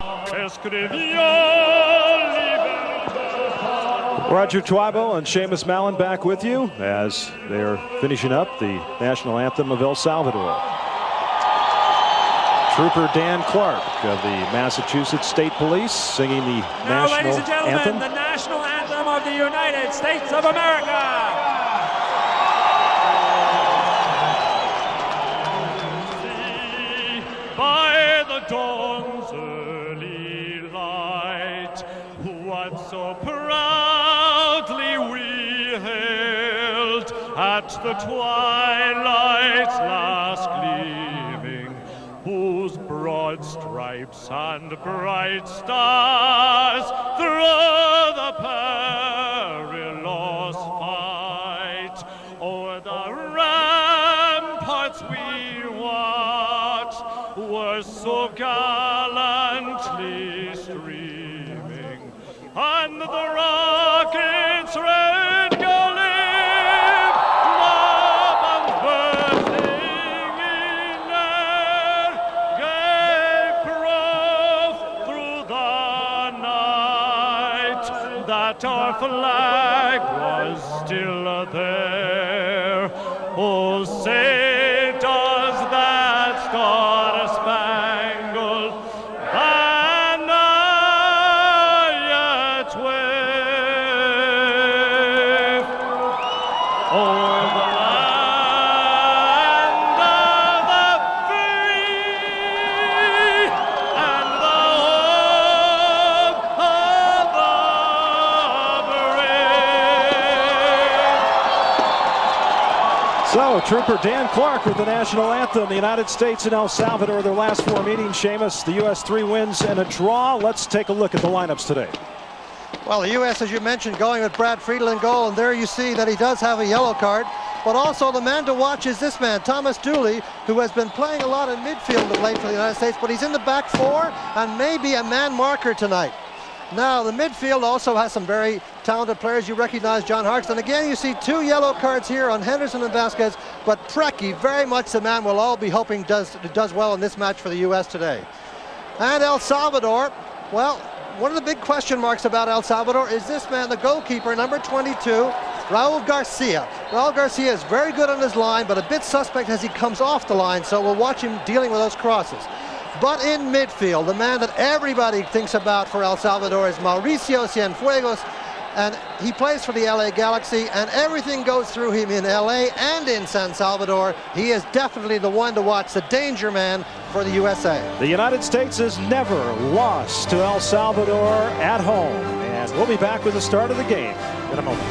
Roger Twybo and Seamus Mallon back with you as they're finishing up the national anthem of El Salvador. Trooper Dan Clark of the Massachusetts State Police singing the now, national ladies and gentlemen, anthem. The national anthem of the United States of America. By the dawn's early light, what so proudly we hailed at the twilight's last gleaming, whose broad stripes and bright stars through the perilous fight o'er the ramparts we watched were so gallantly streaming, and the rockets' red gleam, love and bursting in air, gave proof through the night that our flag was still there. Oh, say does that star-spangled banner yet wave o'er the land of the free and the home of the brave? So, Trooper Dan Clark with the national anthem. The United States and El Salvador, their last four meetings. Seamus, the U.S. 3 wins and a draw. Let's take a look at the lineups today. Well, the U.S., as you mentioned, going with Brad Friedel in goal, and there you see that he does have a yellow card. But also the man to watch is this man, Thomas Dooley, who has been playing a lot in midfield of late for the United States, but he's in the back four and maybe a man marker tonight. Now, the midfield also has some very talented players. You recognize John Harkes. And again, you see two yellow cards here on Henderson and Vasquez, but Preki, very much the man we'll all be hoping does well in this match for the U.S. today. And El Salvador, well, one of the big question marks about El Salvador is this man, the goalkeeper, number 22, Raul Garcia. Raul Garcia is very good on his line, but a bit suspect as he comes off the line, so we'll watch him dealing with those crosses. But in midfield, the man that everybody thinks about for El Salvador is Mauricio Cienfuegos, and he plays for the LA Galaxy, and everything goes through him in LA and in San Salvador. He is definitely the one to watch, the danger man for the USA. The United States has never lost to El Salvador at home, and we'll be back with the start of the game in a moment.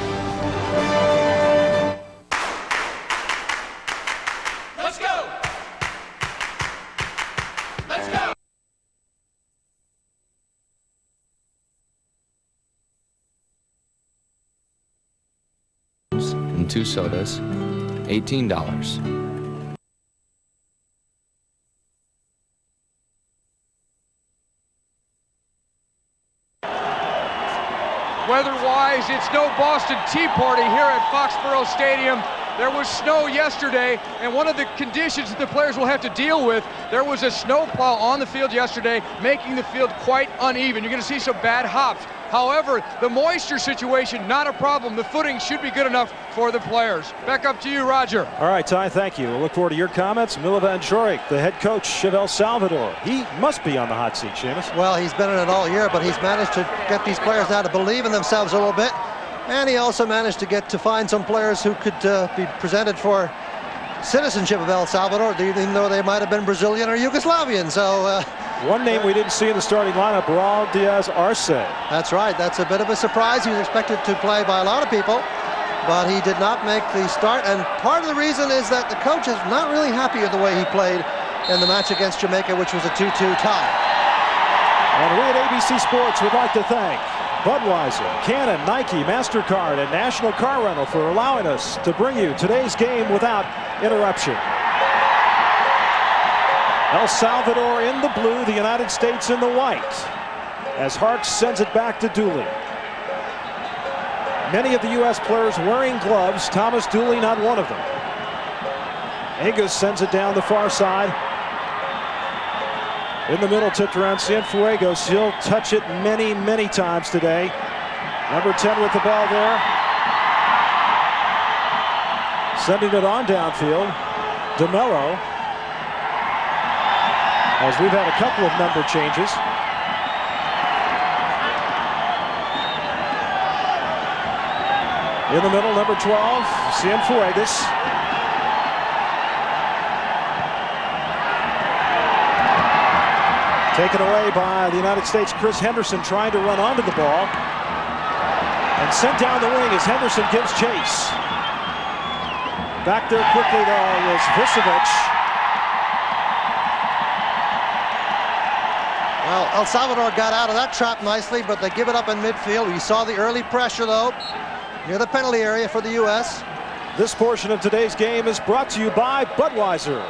And 2 sodas, $18. Weather-wise, it's no Boston Tea Party here at Foxborough Stadium. There was snow yesterday, and one of the conditions that the players will have to deal with, there was a snowplow on the field yesterday, making the field quite uneven. You're going to see some bad hops. However, the moisture situation, not a problem. The footing should be good enough for the players. Back up to you, Roger. All right, Ty, thank you. We'll look forward to your comments. Milovan Djuric, the head coach of El Salvador. He must be on the hot seat, Seamus. Well, he's been in it all year, but he's managed to get these players now to believe in themselves a little bit. And he also managed to find some players who could be presented for citizenship of El Salvador, even though they might have been Brazilian or Yugoslavian. So one name we didn't see in the starting lineup, Raul Diaz Arce. That's right. That's a bit of a surprise. He was expected to play by a lot of people, but he did not make the start. And part of the reason is that the coach is not really happy with the way he played in the match against Jamaica, which was a 2-2 tie. And we at ABC Sports would like to thank Budweiser, Canon, Nike, MasterCard, and National Car Rental for allowing us to bring you today's game without interruption. El Salvador in the blue, the United States in the white, as Harkes sends it back to Dooley. Many of the U.S. players wearing gloves, Thomas Dooley not one of them. Angus sends it down the far side. In the middle, tipped around Cienfuegos. He'll touch it many, many times today. Number 10 with the ball there. Sending it on downfield. DeMello. As we've had a couple of number changes. In the middle, number 12, Cienfuegos. Taken away by the United States. Chris Henderson trying to run onto the ball. And sent down the wing as Henderson gives chase. Back there quickly, though, was Vucevic. Well, El Salvador got out of that trap nicely, but they give it up in midfield. You saw the early pressure, though, near the penalty area for the U.S. This portion of today's game is brought to you by Budweiser.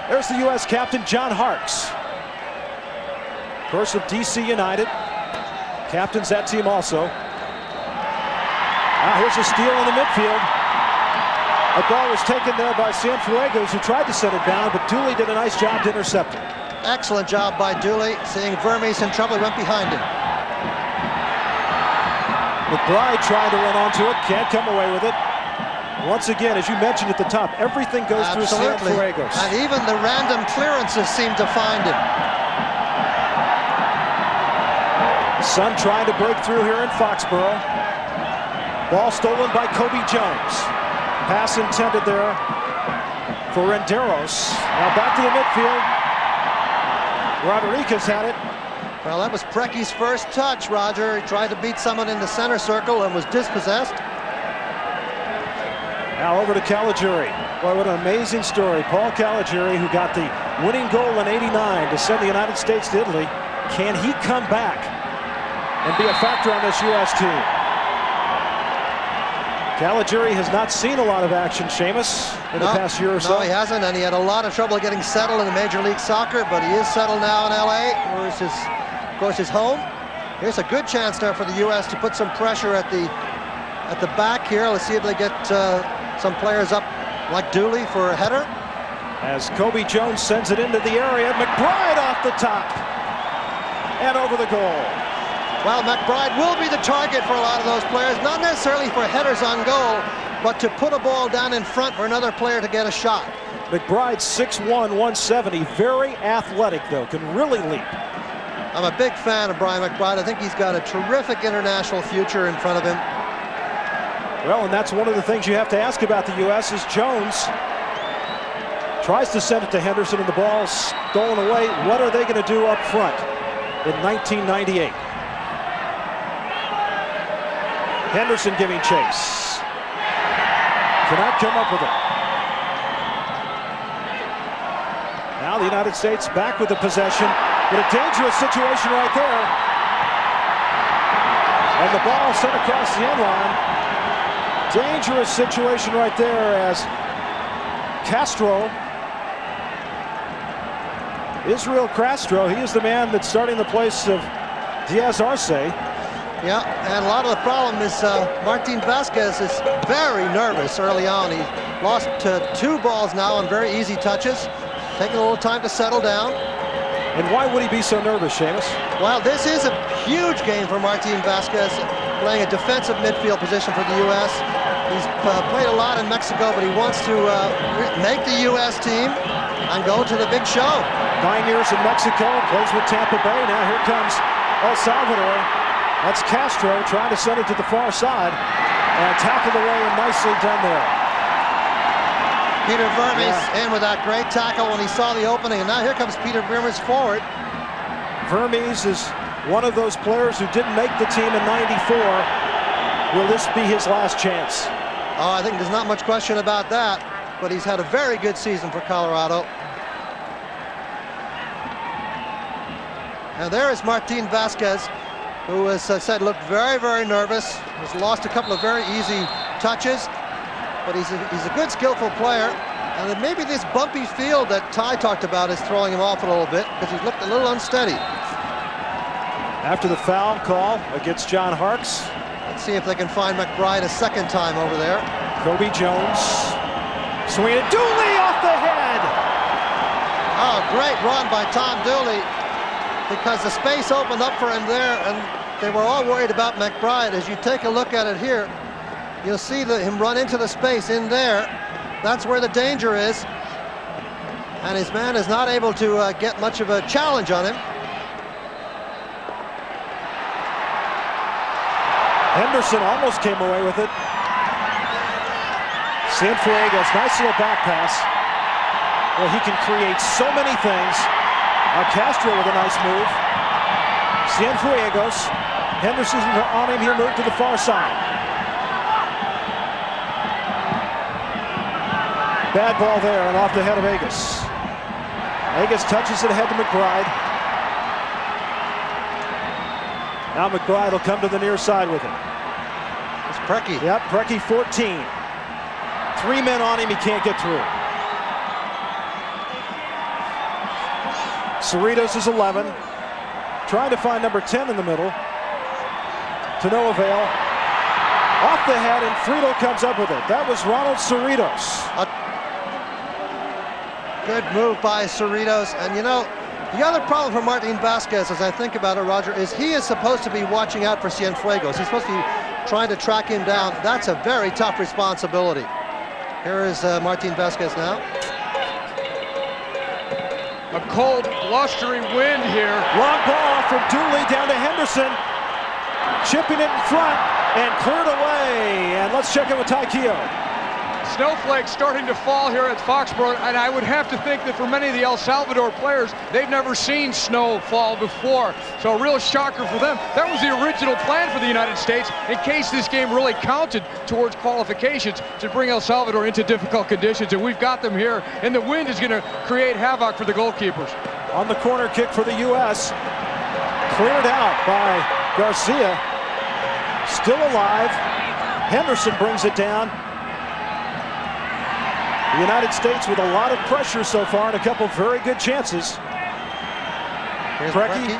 There's the U.S. captain, John Harkes. Of course, of D.C. United. Captains that team also. Here's a steal in the midfield. A ball was taken there by Cienfuegos, who tried to set it down, but Dooley did a nice job to intercept it. Excellent job by Dooley. Seeing Vermes in trouble, he went behind him. McBride tried to run onto it, can't come away with it. Once again, as you mentioned at the top, everything goes through Cienfuegos. And even the random clearances seem to find him. Sun trying to break through here in Foxborough. Ball stolen by Kobe Jones. Pass intended there for Renderos. Now back to the midfield. Rodriguez had it. Well, that was Precky's first touch, Roger. He tried to beat someone in the center circle and was dispossessed. Now over to Caligiuri. Boy, what an amazing story. Paul Caligiuri, who got the winning goal in '89 to send the United States to Italy. Can he come back and be a factor on this U.S. team? Caligiuri has not seen a lot of action, Seamus, in the past year or so. No, he hasn't, and he had a lot of trouble getting settled in the Major League Soccer, but he is settled now in L.A., where is of course, his home. Here's a good chance there for the U.S. to put some pressure at the back here. Let's see if they get some players up like Dooley for a header. As Kobe Jones sends it into the area, McBride off the top and over the goal. Well, McBride will be the target for a lot of those players, not necessarily for headers on goal, but to put a ball down in front for another player to get a shot. McBride 6'1", 170, very athletic though, can really leap. I'm a big fan of Brian McBride. I think he's got a terrific international future in front of him. Well, and that's one of the things you have to ask about the U.S. is Jones tries to send it to Henderson and the ball stolen away. What are they going to do up front in 1998? Henderson giving chase. Cannot come up with it. Now the United States back with the possession. But a dangerous situation right there. And the ball sent across the end line. Dangerous situation right there as Castro, Israel Castro, he is the man that's starting the place of Diaz Arce. Yeah, and a lot of the problem is Martin Vasquez is very nervous early on. He lost 2 balls now on very easy touches, taking a little time to settle down. And why would he be so nervous, Seamus? Well, this is a huge game for Martin Vasquez, playing a defensive midfield position for the U.S. He's played a lot in Mexico, but he wants to make the U.S. team and go to the big show. 9 years in Mexico, plays with Tampa Bay. Now here comes El Salvador. That's Castro trying to send it to the far side and tackled away and nicely done there. Peter Vermes in with that great tackle when he saw the opening, and now here comes Peter Vermes forward. Vermes is one of those players who didn't make the team in '94. Will this be his last chance? Oh, I think there's not much question about that, but he's had a very good season for Colorado. Now there is Martin Vasquez, who, as I said, looked very, very nervous. Has lost a couple of very easy touches, but he's a good, skillful player. And then maybe this bumpy field that Ty talked about is throwing him off a little bit because he's looked a little unsteady. After the foul call against John Harkes. Let's see if they can find McBride a second time over there. Kobe Jones swinging it. Dooley off the head. Oh, great run by Tom Dooley, because the space opened up for him there, and they were all worried about McBride. As you take a look at it here, you'll see him run into the space in there. That's where the danger is. And his man is not able to get much of a challenge on him. Henderson almost came away with it. Cienfuegos, nice little back pass. Well, he can create so many things. Castro with a nice move. Cienfuegos. Henderson's on him. He'll move to the far side. Bad ball there and off the head of Agus. Agus touches it ahead to McBride. Now McBride will come to the near side with it. It's Preki. Yep, Preki 14. 3 men on him, he can't get through. Cerritos is 11. Trying to find number 10 in the middle. To no avail. Off the head, and Friedel comes up with it. That was Ronald Cerritos. Good move by Cerritos. And you know, the other problem for Martin Vasquez, as I think about it, Roger, is he is supposed to be watching out for Cienfuegos. He's supposed to be trying to track him down. That's a very tough responsibility. Here is Martin Vasquez now. A cold, blustery wind here. Long ball from Dooley down to Henderson. Chipping it in front and cleared away. And let's check in with Ty Keogh. Snowflakes starting to fall here at Foxborough, and I would have to think that for many of the El Salvador players, they've never seen snow fall before. So a real shocker for them. That was the original plan for the United States in case this game really counted towards qualifications, to bring El Salvador into difficult conditions, and we've got them here, and the wind is going to create havoc for the goalkeepers. On the corner kick for the U.S. Cleared out by Garcia. Still alive. Henderson brings it down. The United States with a lot of pressure so far and a couple very good chances. Preki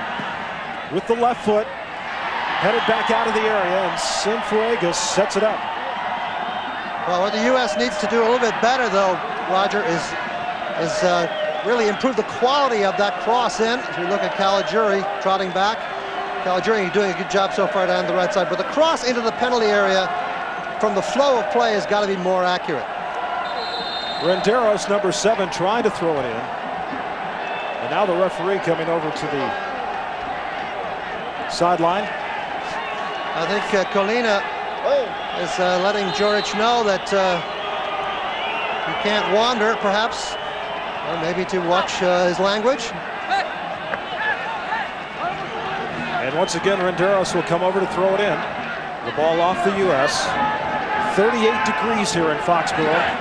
with the left foot, headed back out of the area, and Cienfuegos sets it up. Well, what the U.S. needs to do a little bit better, though, Roger, is really improve the quality of that cross in. As we look at Caligiuri trotting back. Caligiuri doing a good job so far down the right side, but the cross into the penalty area from the flow of play has got to be more accurate. Renderos, number 7, trying to throw it in. And now the referee coming over to the sideline. I think Colina is letting Juric know that he can't wander, perhaps, or maybe to watch his language. And once again, Renderos will come over to throw it in. The ball off the U.S. 38 degrees here in Foxborough.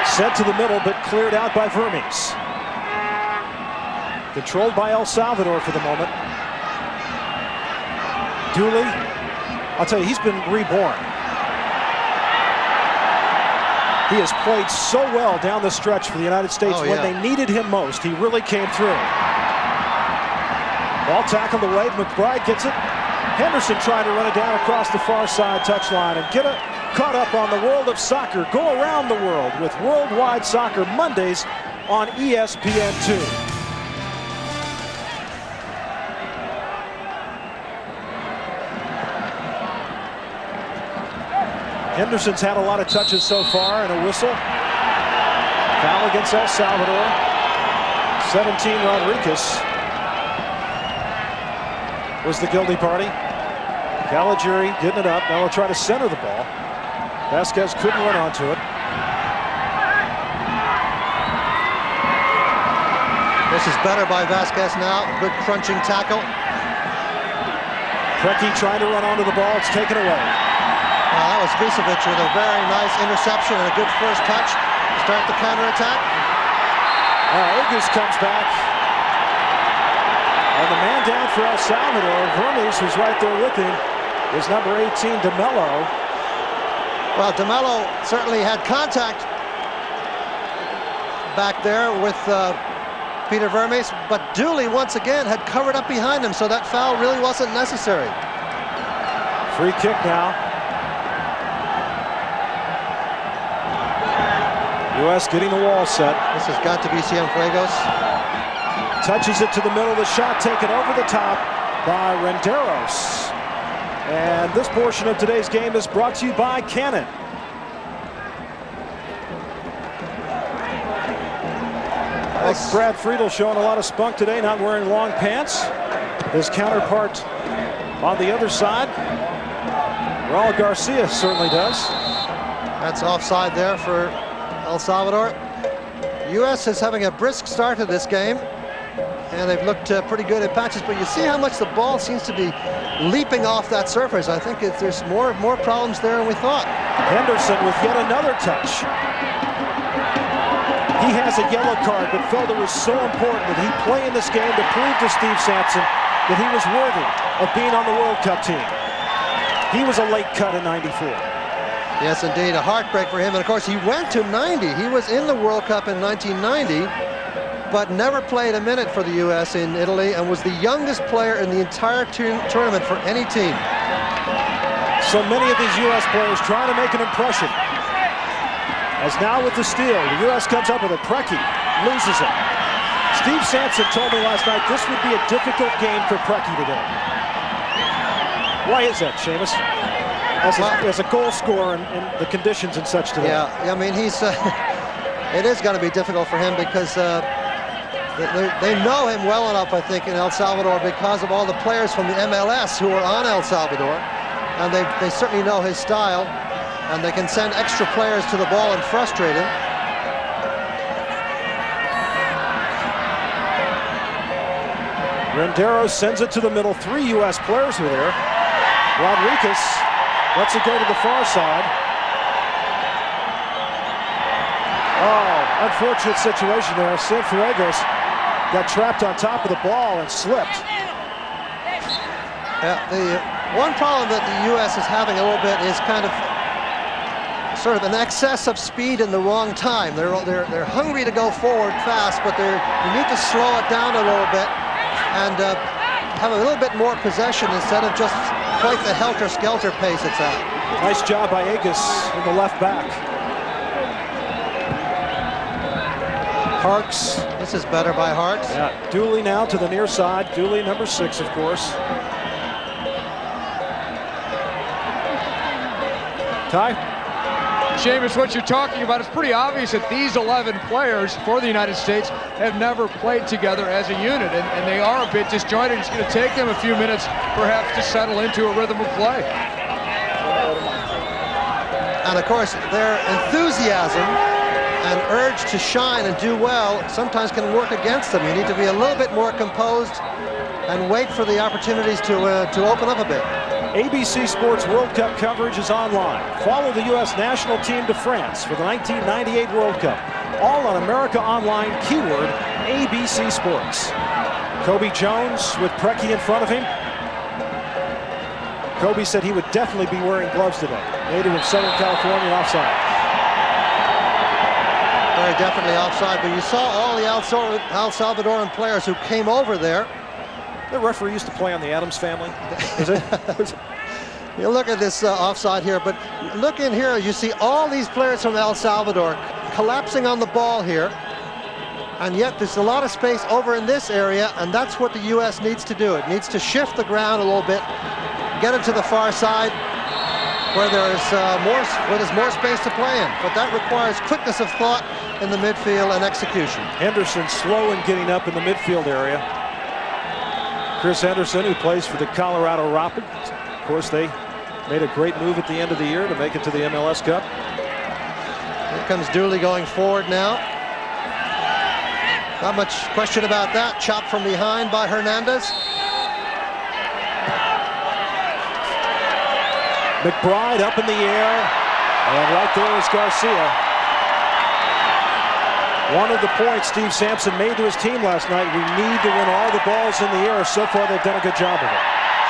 Sent to the middle, but cleared out by Vermes. Controlled by El Salvador for the moment. Dooley, I'll tell you, he's been reborn. He has played so well down the stretch for the United States when they needed him most. He really came through. Ball tackled away. McBride gets it. Henderson trying to run it down across the far side touchline and get it caught up on the world of soccer. Go around the world with Worldwide Soccer Mondays on ESPN2. Henderson's had a lot of touches so far, and a whistle. Foul against El Salvador. 17, Rodriguez was the guilty party. Caligiuri getting it up. Now he'll try to center the ball. Vasquez couldn't run onto it. This is better by Vasquez now. Good crunching tackle. Preki trying to run onto the ball. It's taken away. That was Vucevic with a very nice interception and a good first touch to start the counterattack. Agus comes back. And the man down for El Salvador, Vermes, who's right there with him, is number 18, DeMello. Well, DeMello certainly had contact back there with Peter Vermes, but Dooley once again had covered up behind him, so that foul really wasn't necessary. Free kick now. U.S. getting the wall set. This has got to be Cienfuegos. Touches it to the middle. The shot taken over the top by Renderos. And this portion of today's game is brought to you by Canon. Brad Friedel showing a lot of spunk today, not wearing long pants. His counterpart on the other side, Raul Garcia, certainly does. That's offside there for El Salvador. U.S. is having a brisk start to this game, and they've looked pretty good at patches, but you see how much the ball seems to be leaping off that surface. I think there's more problems there than we thought. Henderson with yet another touch. He has a yellow card, but felt it was so important that he play in this game to prove to Steve Sampson that he was worthy of being on the World Cup team. He was a late cut in '94. Yes, indeed, a heartbreak for him. And of course, he went to 90. He was in the World Cup in 1990, but never played a minute for the U.S. in Italy, and was the youngest player in the entire tournament for any team. So many of these U.S. players trying to make an impression. As now with the steal, the U.S. comes up with a Preki, loses it. Steve Sampson told me last night this would be a difficult game for Preki today. Why is that, Seamus? As a goal scorer in the conditions and such today. Yeah, I mean, he's. It is going to be difficult for him because they know him well enough, I think, in El Salvador because of all the players from the MLS who are on El Salvador, and they certainly know his style. And they can send extra players to the ball and frustrate him. Renderos sends it to the middle. 3 U.S. players are there. Rodriguez lets it go to the far side. Oh, unfortunate situation there. Cienfuegos got trapped on top of the ball and slipped. Yeah, the one problem that the U.S. is having a little bit is kind of sort of an excess of speed in the wrong time. They're hungry to go forward fast, but you need to slow it down a little bit and have a little bit more possession instead of just quite the helter-skelter pace it's at. Nice job by Agus in the left back. Harks. This is better by Harks. Yeah, Dooley now to the near side. Dooley, number 6, of course. Ty? Seamus, what you're talking about is pretty obvious that these 11 players for the United States have never played together as a unit, and they are a bit disjointed. It's going to take them a few minutes, perhaps, to settle into a rhythm of play. And of course, their enthusiasm and urge to shine and do well sometimes can work against them. You need to be a little bit more composed and wait for the opportunities to open up a bit. ABC Sports World Cup coverage is online. Follow the U.S. national team to France for the 1998 World Cup. All on America Online, keyword ABC Sports. Kobe Jones with Preki in front of him. Kobe said he would definitely be wearing gloves today. Native of Southern California, offside. Very definitely offside, but you saw all the El Salvadoran players who came over there. The referee used to play on the Addams Family. Is it? You look at this offside here, but look in here. You see all these players from El Salvador collapsing on the ball here, and yet there's a lot of space over in this area, and that's what the U.S. needs to do. It needs to shift the ground a little bit, get it to the far side where there's more space to play in. But that requires quickness of thought in the midfield and execution. Henderson slow in getting up in the midfield area. Chris Henderson, who plays for the Colorado Rapids. Of course, they made a great move at the end of the year to make it to the MLS Cup. Here comes Dooley going forward now. Not much question about that. Chopped from behind by Hernandez. McBride up in the air, and right there is Garcia. One of the points Steve Sampson made to his team last night, we need to win all the balls in the air. So far, they've done a good job of it.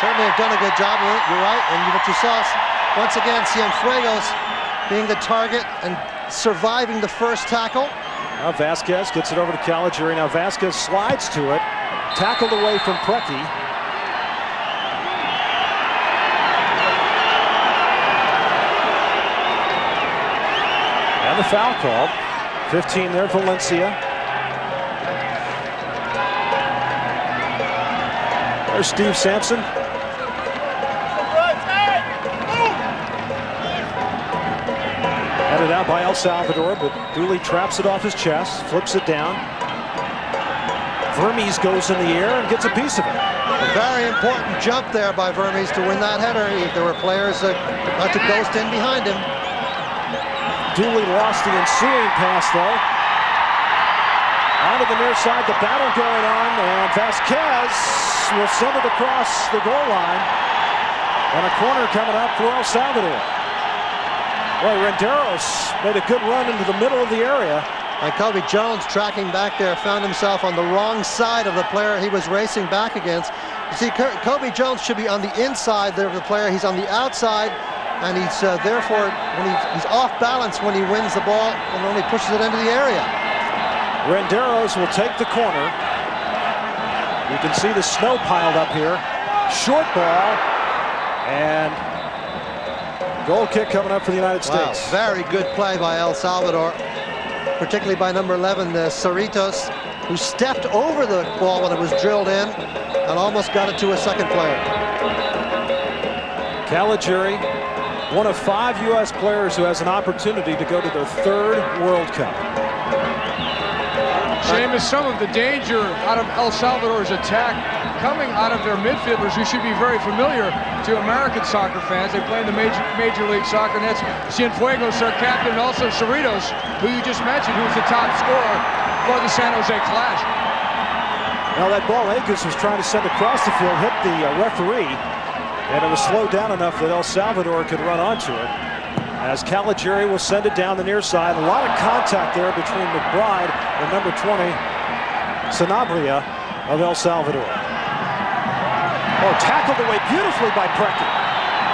Certainly have done a good job of it, you're right. And what you saw, once again, Cienfuegos being the target and surviving the first tackle. Now Vasquez gets it over to Caligiuri. Now Vasquez slides to it, tackled away from Preki. And the foul called. 15 there, Valencia. There's Steve Sampson. Headed out by El Salvador, but Dooley traps it off his chest, flips it down. Vermes goes in the air and gets a piece of it. A very important jump there by Vermes to win that header. There were players that had to ghost in behind him. Dooley lost the ensuing pass, though. Onto the near side, the battle going on, and Vasquez will send it across the goal line. And a corner coming up for El Salvador. Boy, Renderos made a good run into the middle of the area. And Kobe Jones, tracking back there, found himself on the wrong side of the player he was racing back against. You see, Kobe Jones should be on the inside there of the player. He's on the outside, and he's therefore, when he's off balance when he wins the ball and only pushes it into the area. Renderos will take the corner. You can see the snow piled up here. Short ball, and goal kick coming up for the United States. Wow, very good play by El Salvador, particularly by number 11, Cerritos, who stepped over the ball when it was drilled in and almost got it to a second player. Caligiuri, one of 5 U.S. players who has an opportunity to go to their 3rd World Cup. Seamus, some of the danger out of El Salvador's attack coming out of their midfielders who should be very familiar to American soccer fans. They play in the Major League Soccer, and that's Cienfuegos, their captain, and also Cerritos, who you just mentioned, who was the top scorer for the San Jose Clash. Now that ball Agus was trying to send across the field hit the referee, and it was slowed down enough that El Salvador could run onto it. As Caligiuri will send it down the near side. A lot of contact there between McBride and number 20, Sanabria of El Salvador. Oh, tackled away beautifully by Preki.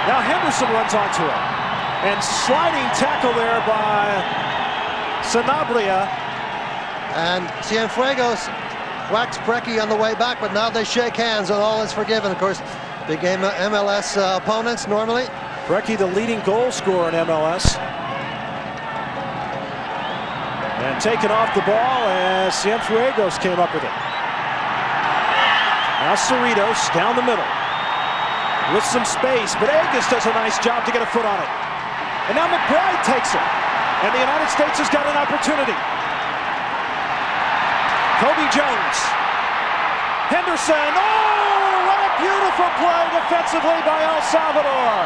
Now Henderson runs onto it. And sliding tackle there by Sanabria. And Cienfuegos whacks Preki on the way back, but now they shake hands and all is forgiven. Of course, big game MLS opponents normally. Preki, the leading goal scorer in MLS. And taken off the ball as Cienfuegos came up with it. Now Cerritos down the middle with some space, but Agus does a nice job to get a foot on it. And now McBride takes it. And the United States has got an opportunity. Kobe Jones. Henderson. Oh, what a beautiful play defensively by El Salvador.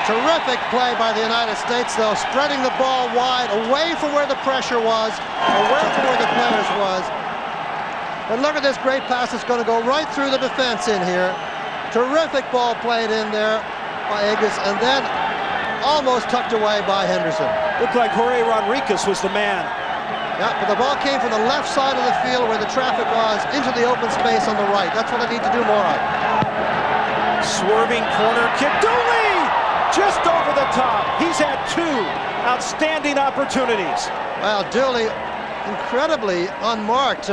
Terrific play by the United States, though, spreading the ball wide, away from where the pressure was, away from where the players was. But look at this great pass. It's going to go right through the defense in here. Terrific ball played in there by Agus, and then almost tucked away by Henderson. Looked like Jorge Rodriguez was the man. Yeah, but the ball came from the left side of the field where the traffic was into the open space on the right. That's what they need to do more of. Swerving corner kick. Dooley! Just over the top. He's had 2 outstanding opportunities. Well, Dooley incredibly unmarked,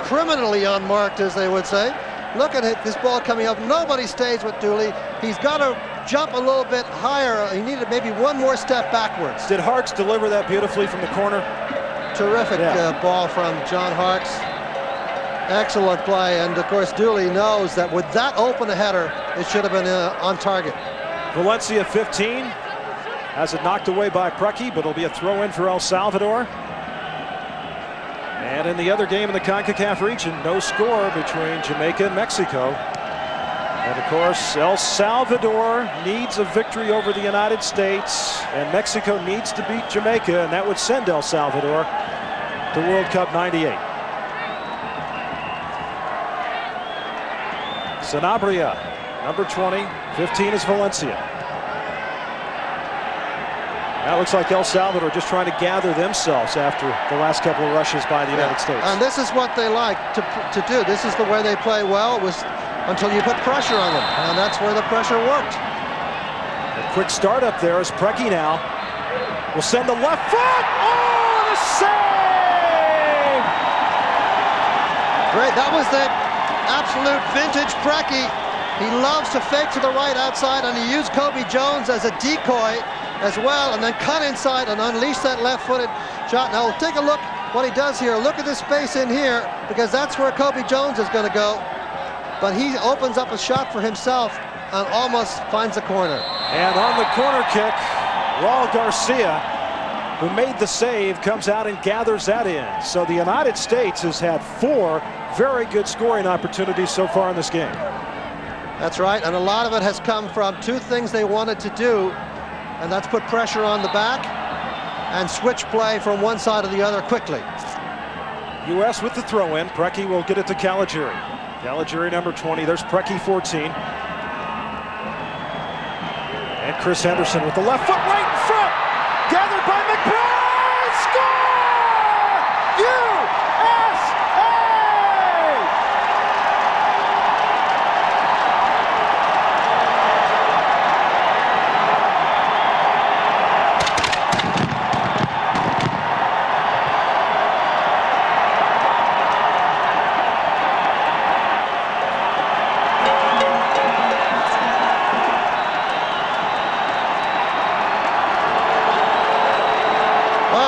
criminally unmarked, as they would say. Look at it, this ball coming up. Nobody stays with Dooley. He's got to jump a little bit higher. He needed maybe one more step backwards. Did Harks deliver that beautifully from the corner? Terrific ball from John Harks. Excellent play, and of course Dooley knows that with that open header, it should have been on target. Valencia 15 has it knocked away by Preki, but it'll be a throw in for El Salvador. And in the other game in the CONCACAF region, no score between Jamaica and Mexico. And of course, El Salvador needs a victory over the United States, and Mexico needs to beat Jamaica, and that would send El Salvador to World Cup '98. Sanabria, number 20, 15 is Valencia. That looks like El Salvador just trying to gather themselves after the last couple of rushes by the United States. And this is what they like to do. This is the way they play well, until you put pressure on them. And that's where the pressure worked. A quick start up there is Preki now. Will send the left foot. Oh, the save! Great, that was the absolute vintage Preki. He loves to fake to the right outside, and he used Kobe Jones as a decoy as well, and then cut inside and unleash that left-footed shot. Now take a look what he does here. Look at this space in here, because that's where Kobe Jones is going to go. But he opens up a shot for himself and almost finds the corner. And on the corner kick, Raul Garcia, who made the save, comes out and gathers that in. So the United States has had 4 very good scoring opportunities so far in this game. That's right, and a lot of it has come from 2 things they wanted to do, and that's put pressure on the back and switch play from one side to the other quickly. U.S. with the throw-in. Preki will get it to Caligiuri. Caligiuri number 20. There's Preki 14. And Chris Henderson with the left foot right in front. Gathered by McBride. Score! USA!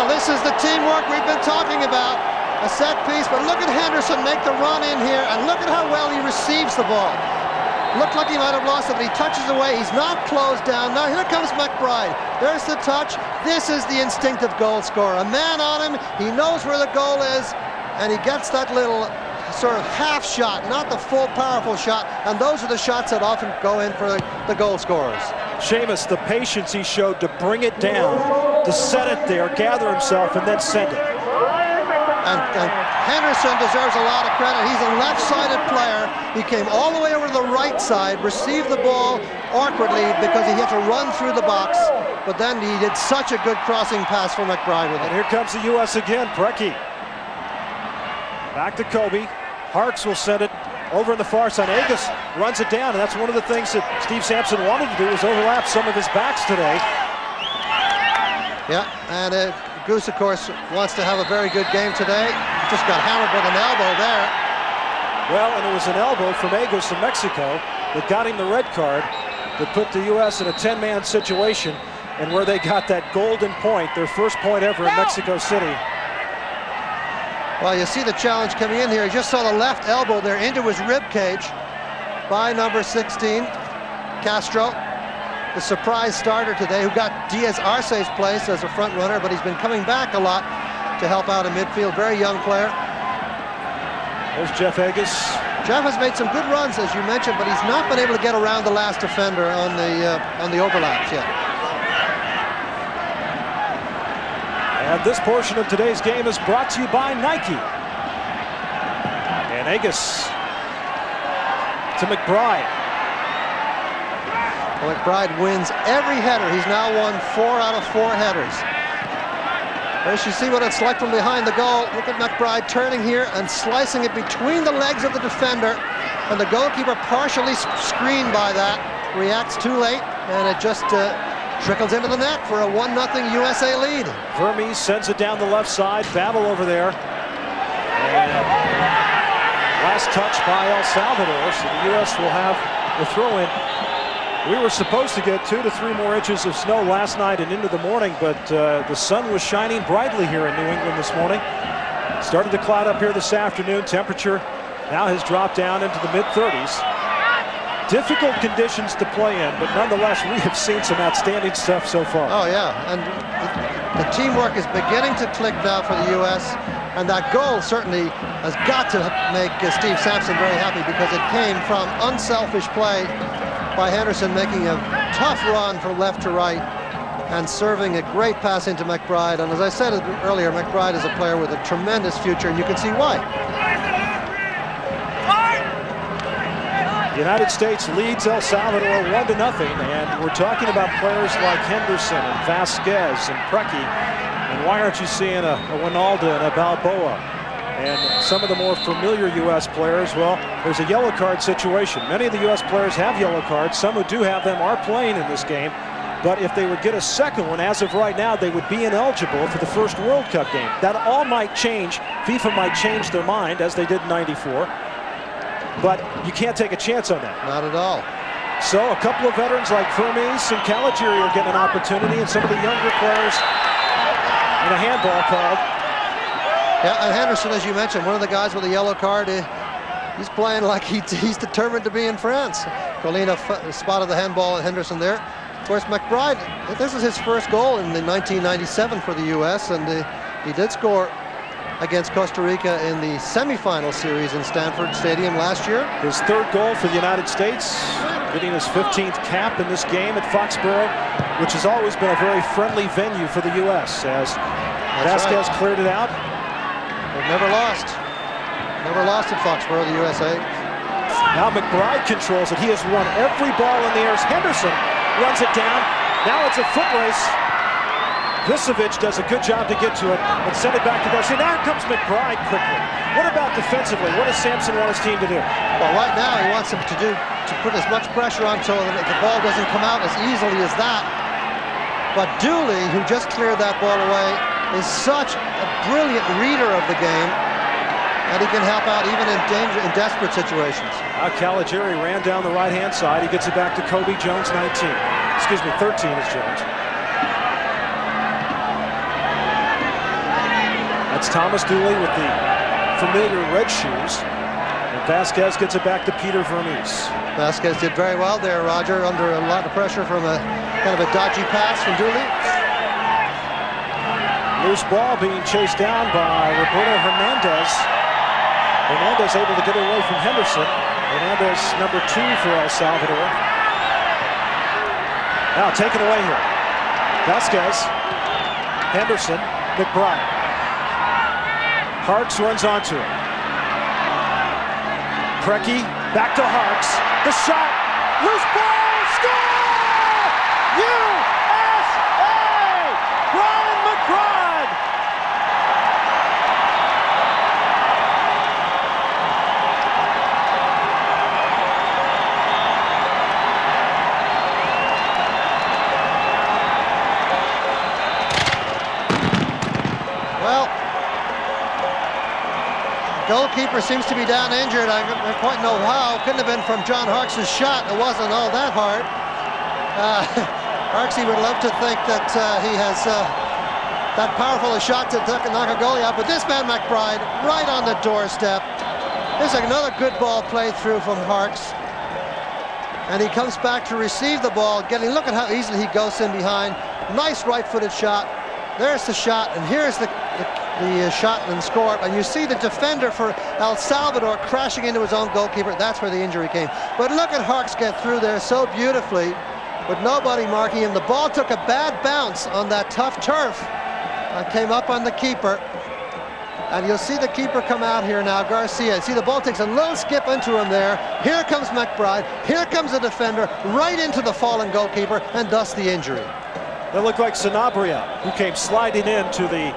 This is the teamwork we've been talking about. A set piece, but look at Henderson make the run in here, and look at how well he receives the ball. Looked like he might have lost it, but he touches away. He's not closed down. Now here comes McBride. There's the touch. This is the instinctive goal scorer. A man on him, he knows where the goal is, and he gets that little sort of half shot, not the full powerful shot, and those are the shots that often go in for the goal scorers. Seamus, the patience he showed to bring it down, to set it there, gather himself, and then send it. And Henderson deserves a lot of credit. He's a left-sided player. He came all the way over to the right side, received the ball awkwardly because he had to run through the box, but then he did such a good crossing pass for McBride with it. And here comes the U.S. again. Preki. Back to Kobe. Harks will send it over on the far side. Agus runs it down, and that's one of the things that Steve Sampson wanted to do, was overlap some of his backs today. Yeah, and Goose, of course, wants to have a very good game today. Just got hammered with an elbow there. Well, and it was an elbow from Agus of Mexico that got him the red card, that put the U.S. in a 10-man situation, and where they got that golden point, their first point ever in Mexico City. Well, you see the challenge coming in here. You just saw the left elbow there into his rib cage by number 16, Castro, the surprise starter today, who got Diaz Arce's place as a front runner, but he's been coming back a lot to help out in midfield. Very young player. There's Jeff Agus. Jeff has made some good runs, as you mentioned, but he's not been able to get around the last defender on the overlaps yet. And this portion of today's game is brought to you by Nike. And Agus to McBride. Well, McBride wins every header. He's now won 4 out of 4 headers. As you see what it's like from behind the goal. Look at McBride turning here and slicing it between the legs of the defender. And the goalkeeper, partially screened by that, reacts too late, and it just trickles into the net for a 1-0 USA lead. Vermes sends it down the left side. Battle over there. And last touch by El Salvador, so the U.S. will have the throw-in. We were supposed to get 2 to 3 more inches of snow last night and into the morning, but the sun was shining brightly here in New England this morning. Started to cloud up here this afternoon. Temperature now has dropped down into the mid-30s. Difficult conditions to play in, but nonetheless, we have seen some outstanding stuff so far. Oh, yeah, and the teamwork is beginning to click now for the U.S., and that goal certainly has got to make Steve Sampson very happy, because it came from unselfish play by Henderson, making a tough run from left to right and serving a great pass into McBride. And as I said earlier, McBride is a player with a tremendous future, and you can see why. The United States leads El Salvador 1-0, and we're talking about players like Henderson and Vasquez and Preki, and why aren't you seeing a Wijnaldum and a Balboa and some of the more familiar U.S. players? Well, there's a yellow card situation. Many of the U.S. players have yellow cards. Some who do have them are playing in this game, but if they would get a second one, as of right now, they would be ineligible for the first World Cup game. That all might change. FIFA might change their mind, as they did in '94. But you can't take a chance on that. Not at all. So a couple of veterans like Vermes and Caligiuri are getting an opportunity, and some of the younger players And a handball called. Yeah, and Henderson, as you mentioned, one of the guys with a yellow card, he's playing like he's determined to be in France. Colina spotted the handball at Henderson there. Of course, McBride, this is his first goal in the 1997 for the U.S., and he did score against Costa Rica in the semifinal series in Stanford Stadium last year. His third goal for the United States, getting his 15th cap in this game at Foxborough, which has always been a very friendly venue for the U.S. as Vasquez cleared it out. They've never lost. Never lost at Foxborough, the USA. Now McBride controls it. He has won every ball in the air. Henderson runs it down. Now it's a foot race. Vicevic does a good job to get to it and send it back to Garcia. Now comes McBride quickly. What about defensively? What does Sampson want his team to do? Well, right now he wants them to put as much pressure on so that the ball doesn't come out as easily as that. But Dooley, who just cleared that ball away, is such a brilliant reader of the game, and he can help out even in desperate situations. Caligiuri ran down the right-hand side. He gets it back to Kobe Jones, 19. Excuse me, 13 is Jones. That's Thomas Dooley with the familiar red shoes. And Vasquez gets it back to Peter Vermes. Vasquez did very well there, Roger, under a lot of pressure from a kind of a dodgy pass from Dooley. Loose ball being chased down by Roberto Hernandez. Hernandez able to get away from Henderson. Hernandez number 2 for El Salvador. Now taken away here. Vasquez, Henderson, McBride. Harks runs onto it. Preki back to Harks. The shot. Loose ball. Score! USA! Brian McBride. Well, goalkeeper seems to be down injured. I don't quite know how. Couldn't have been from John Harks' shot. It wasn't all that hard. Harksy would love to think that he has that powerful a shot to knock a goalie out. But this man, McBride, right on the doorstep. There's another good ball played through from Harks. And he comes back to receive the ball. Look at how easily he goes in behind. Nice right-footed shot. There's the shot, and here's the shot and score. And you see the defender for El Salvador crashing into his own goalkeeper. That's where the injury came. But look at Harks get through there so beautifully with nobody marking him. The ball took a bad bounce on that tough turf and came up on the keeper. And you'll see the keeper come out here now, Garcia. See, the ball takes a little skip into him there. Here comes McBride. Here comes the defender right into the fallen goalkeeper, and thus the injury. That looked like Sanabria, who came sliding in to the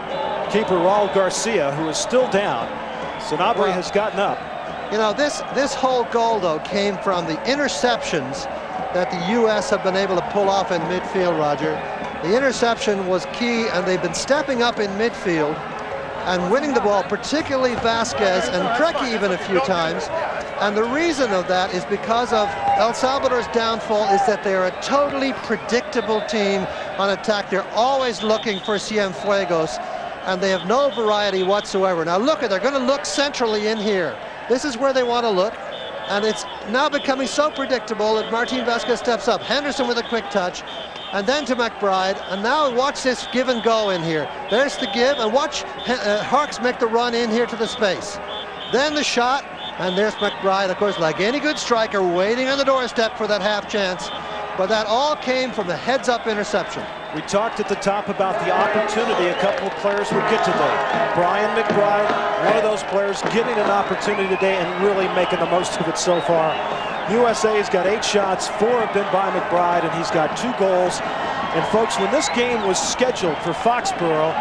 keeper, Raul Garcia, who is still down. Sanabria has gotten up. You know, this whole goal, though, came from the interceptions that the U.S. have been able to pull off in midfield, Roger. The interception was key, and they've been stepping up in midfield and winning the ball, particularly Vasquez and Preki even a few times. And the reason of that is because of El Salvador's downfall is that they're a totally predictable team on attack. They're always looking for Cienfuegos, and they have no variety whatsoever. Now look, they're going to look centrally in here. This is where they want to look, and it's now becoming so predictable that Martin Vasquez steps up. Henderson with a quick touch, and then to McBride, and now watch this give and go in here. There's the give, and watch Harks make the run in here to the space. Then the shot, and there's McBride, of course, like any good striker, waiting on the doorstep for that half chance. But that all came from the heads-up interception. We talked at the top about the opportunity a couple of players would get today. Brian McBride, one of those players, getting an opportunity today and really making the most of it so far. USA has got 8 shots, 4 have been by McBride, and he's got 2 goals. And folks, when this game was scheduled for Foxborough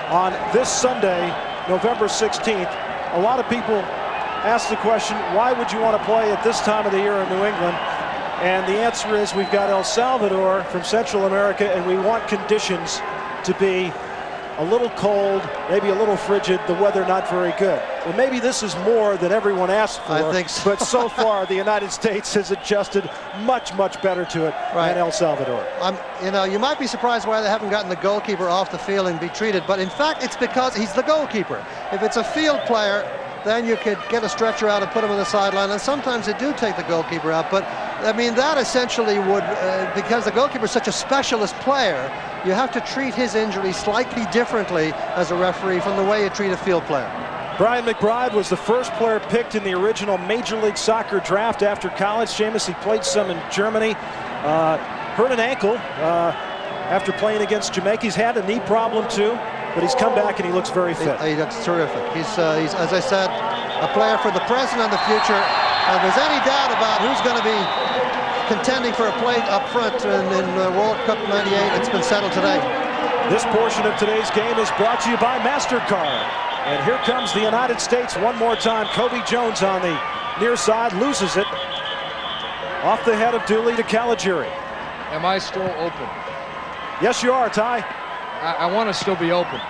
on this Sunday, November 16th, a lot of people asked the question, why would you want to play at this time of the year in New England? And the answer is we've got El Salvador from Central America, and we want conditions to be a little cold, maybe a little frigid, the weather not very good. Well, maybe this is more than everyone asked for. I think so. But so far, the United States has adjusted much, much better to it than El Salvador. You know, you might be surprised why they haven't gotten the goalkeeper off the field and be treated, but in fact, it's because he's the goalkeeper. If it's a field player, then you could get a stretcher out and put him on the sideline, and sometimes they do take the goalkeeper out. But I mean, that essentially would, because the goalkeeper is such a specialist player, you have to treat his injury slightly differently as a referee from the way you treat a field player. Brian McBride was the first player picked in the original Major League Soccer draft after college. Seamus, he played some in Germany, hurt an ankle after playing against Jamaica. He's had a knee problem too, but he's come back and he looks very fit. He looks terrific. He's, as I said, a player for the present and the future. And if there's any doubt about who's going to be contending for a place up front in World Cup '98, it's been settled today. This portion of today's game is brought to you by MasterCard. And here comes the United States one more time. Kobe Jones on the near side, loses it. Off the head of Dooley to Caligiuri. Am I still open? Yes, you are, Ty. I want to still be open.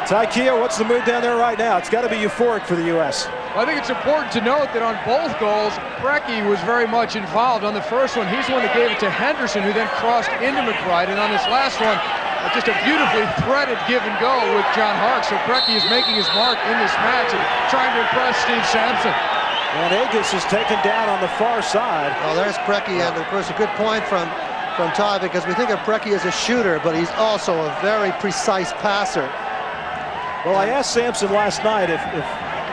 Ty Keogh, what's the mood down there right now? It's got to be euphoric for the U.S. Well, I think it's important to note that on both goals, Preki was very much involved. On the first one, he's the one that gave it to Henderson, who then crossed into McBride. And on this last one, just a beautifully threaded give and go with John Hark. So Preki is making his mark in this match and trying to impress Steve Sampson. And Agus is taken down on the far side. Oh, there's Preki, and of course a good point from Ty, because we think of Preki as a shooter, but he's also a very precise passer. Well, I asked Sampson last night if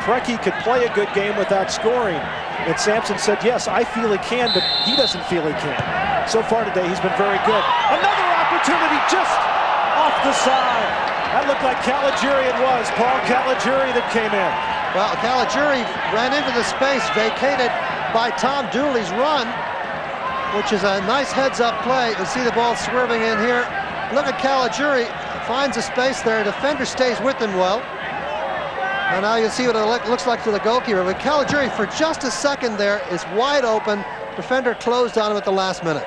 Preki could play a good game without scoring. And Sampson said, yes, I feel he can, but he doesn't feel he can. So far today, he's been very good. Another opportunity just off the side. That looked like Caligiuri. It was Paul Caligiuri that came in. Well, Caligiuri ran into the space vacated by Tom Dooley's run, which is a nice heads-up play. You'll see the ball swerving in here. Look at Caligiuri. Finds a space there. Defender stays with him well. And now you see what it looks like to the goalkeeper. But Caligiuri, for just a second there, is wide open. Defender closed on him at the last minute.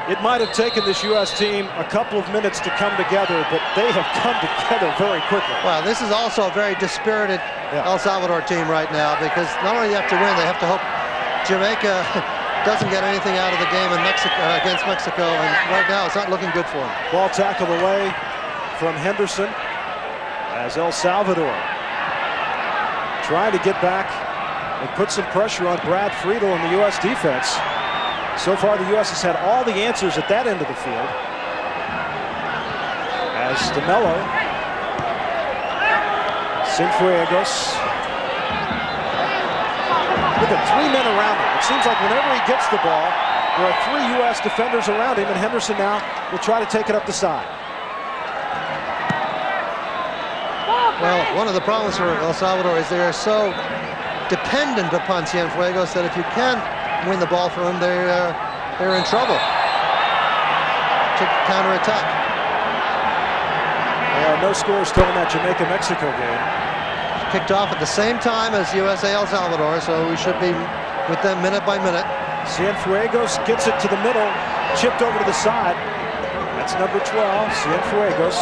It might have taken this U.S. team a couple of minutes to come together, but they have come together very quickly. Well, this is also a very dispirited El Salvador team right now, because not only do you have to win, they have to hope Jamaica doesn't get anything out of the game in against Mexico, and right now it's not looking good for them. Ball tackled away from Henderson as El Salvador trying to get back and put some pressure on Brad Friedel and the U.S. defense. So far, the U.S. has had all the answers at that end of the field. As DeMello, Cienfuegos. Look at 3 men around him. It seems like whenever he gets the ball, there are 3 U.S. defenders around him, and Henderson now will try to take it up the side. Well, one of the problems for El Salvador is they are so dependent upon Cienfuegos that if you can win the ball from him, they're in trouble to counterattack. No score still in that Jamaica-Mexico game. Kicked off at the same time as USA El Salvador, so we should be with them minute by minute. Cienfuegos gets it to the middle, chipped over to the side. That's number 12, Cienfuegos.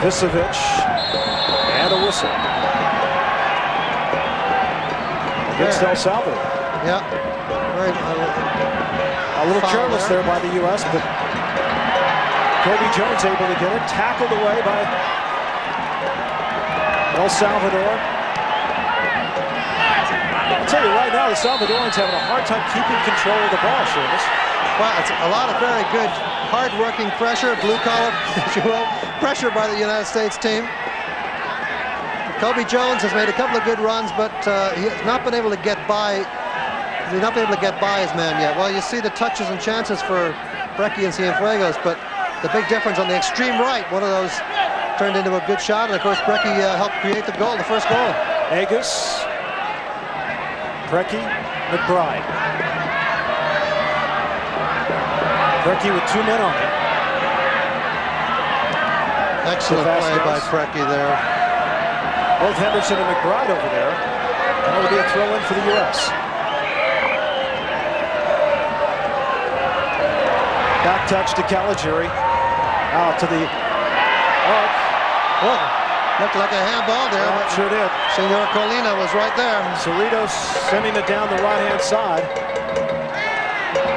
Vicevic, and a whistle against El Salvador. Yeah, right. A little careless there by the U.S., but Kobe Jones able to get it, tackled away by El Salvador. I'll tell you right now, the Salvadorans having a hard time keeping control of the ball, Seamus. Well, it's a lot of very good, hard-working pressure, blue-collar, if you will, pressure by the United States team. Kobe Jones has made a couple of good runs, but he has not been able to get by. He's not been able to get by his man yet. Well, you see the touches and chances for Preki and Cienfuegos, but the big difference on the extreme right, one of those turned into a good shot, and of course Preki helped create the goal, the first goal. Agus, Preki, McBride. Preki with 2 men on him. Excellent play by Preki there. Both Henderson and McBride over there. That will be a throw in for the U.S. Back touch to Caligiuri. Out to the arc. Oh, looked like a handball there. Yeah, sure did. Senor Colina was right there. Cerritos sending it down the right-hand side.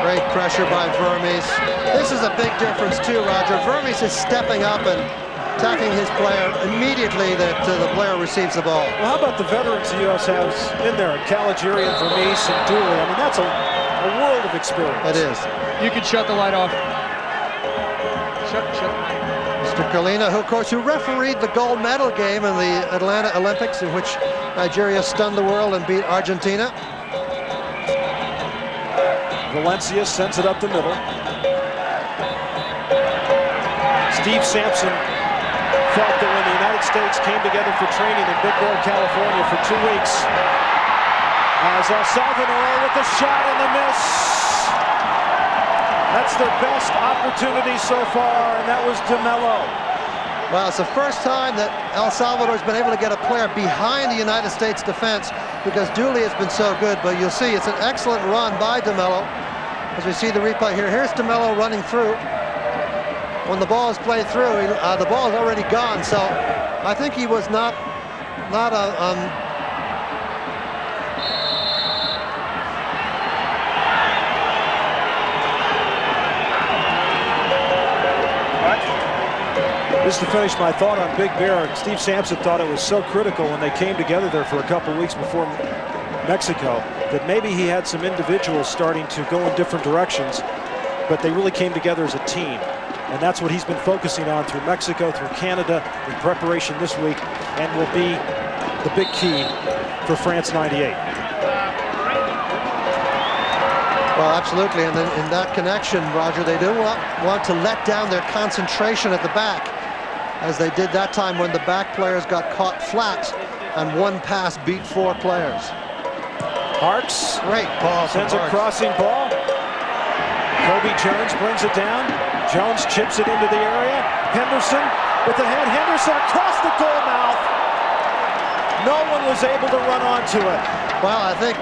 Great pressure by Vermes. This is a big difference too, Roger. Vermes is stepping up and attacking his player immediately that the player receives the ball. Well, how about the veterans the U.S. has in there? Caligiuri and Vermes and Dooley. I mean, that's a world of experience. It is. You can shut the light off. Shut. Mr. Colina, who, of course, who refereed the gold medal game in the Atlanta Olympics, in which Nigeria stunned the world and beat Argentina. Valencia sends it up the middle. Steve Sampson felt that when the United States came together for training in Big Bear, California for 2 weeks, as El Salvador with the shot and the miss. That's their best opportunity so far, and that was DeMello. Well, it's the first time that El Salvador's been able to get a player behind the United States defense because Dooley has been so good, but you'll see it's an excellent run by DeMello. As we see the replay here, here's DeMello running through. When the ball is played through, the ball is already gone, so I think he was not Just to finish my thought on Big Bear, Steve Sampson thought it was so critical when they came together there for a couple weeks before Mexico that maybe he had some individuals starting to go in different directions, but they really came together as a team. And that's what he's been focusing on through Mexico, through Canada, in preparation this week, and will be the big key for France '98. Well, absolutely, and then in that connection, Roger, they do want to let down their concentration at the back, as they did that time when the back players got caught flat and one pass beat 4 players. Harks, Great ball. sends a crossing ball. Kobe Jones brings it down. Jones chips it into the area. Henderson with the head. Henderson across the goal mouth. No one was able to run onto it. Well, I think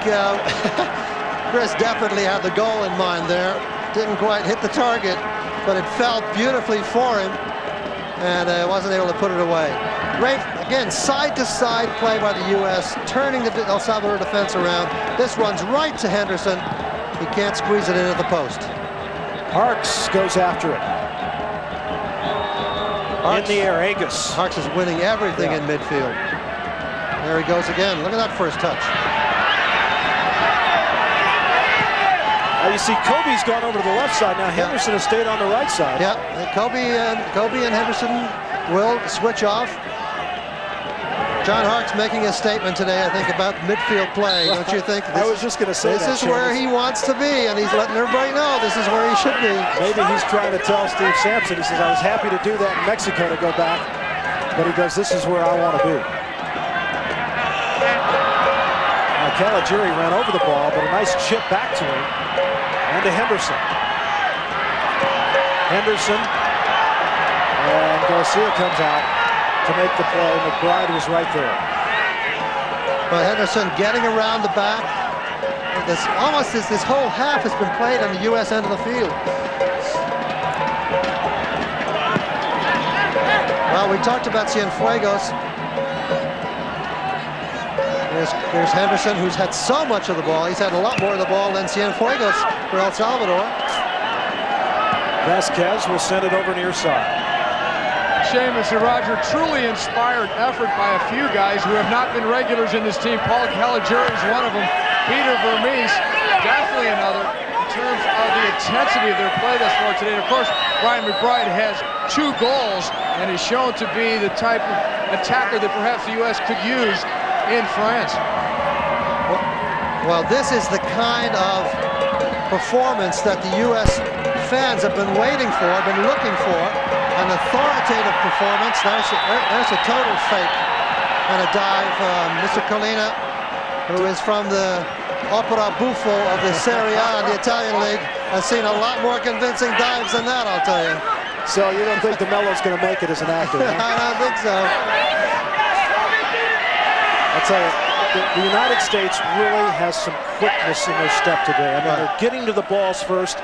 Chris definitely had the goal in mind there. Didn't quite hit the target, but it fell beautifully for him, and wasn't able to put it away. Great, again, side-to-side play by the U.S., turning the El Salvador defense around. This runs right to Henderson. He can't squeeze it in at the post. Harks goes after it. Harks, in the air, Agus. Harks is winning everything in midfield. There he goes again. Look at that first touch. Now you see Kobe's gone over to the left side. Now Henderson has stayed on the right side. Yeah, Kobe and Henderson will switch off. John Harks making a statement today, I think, about midfield play, don't you think? I was just going to say this is where he wants to be, and he's letting everybody know this is where he should be. Maybe he's trying to tell Steve Sampson, he says, I was happy to do that in Mexico to go back, but he goes, this is where I want to be. Now Caligiuri ran over the ball, but a nice chip back to him, and to Henderson. Henderson, and Garcia comes out to make the play. McBride was right there. Well, Henderson getting around the back. This whole half has been played on the U.S. end of the field. Well, we talked about Cienfuegos. There's Henderson, who's had so much of the ball. He's had a lot more of the ball than Cienfuegos for El Salvador. Vasquez will send it over near side. Seamus and Roger, truly inspired effort by a few guys who have not been regulars in this team. Paul Caligiuri is one of them. Peter Vermes, definitely another, in terms of the intensity of their play thus far today. And of course, Brian McBride has 2 goals and is shown to be the type of attacker that perhaps the U.S. could use in France. Well, this is the kind of performance that the U.S. fans have been waiting for, been looking for. An authoritative performance. There's a total fake and a dive. Mr. Colina, who is from the Opera Buffo of the Serie A in the Italian League, has seen a lot more convincing dives than that, I'll tell you. So you don't think DeMello's going to make it as an actor? Huh? I don't think so. tell you, the United States really has some quickness in their step today. I mean, they're getting to the balls first.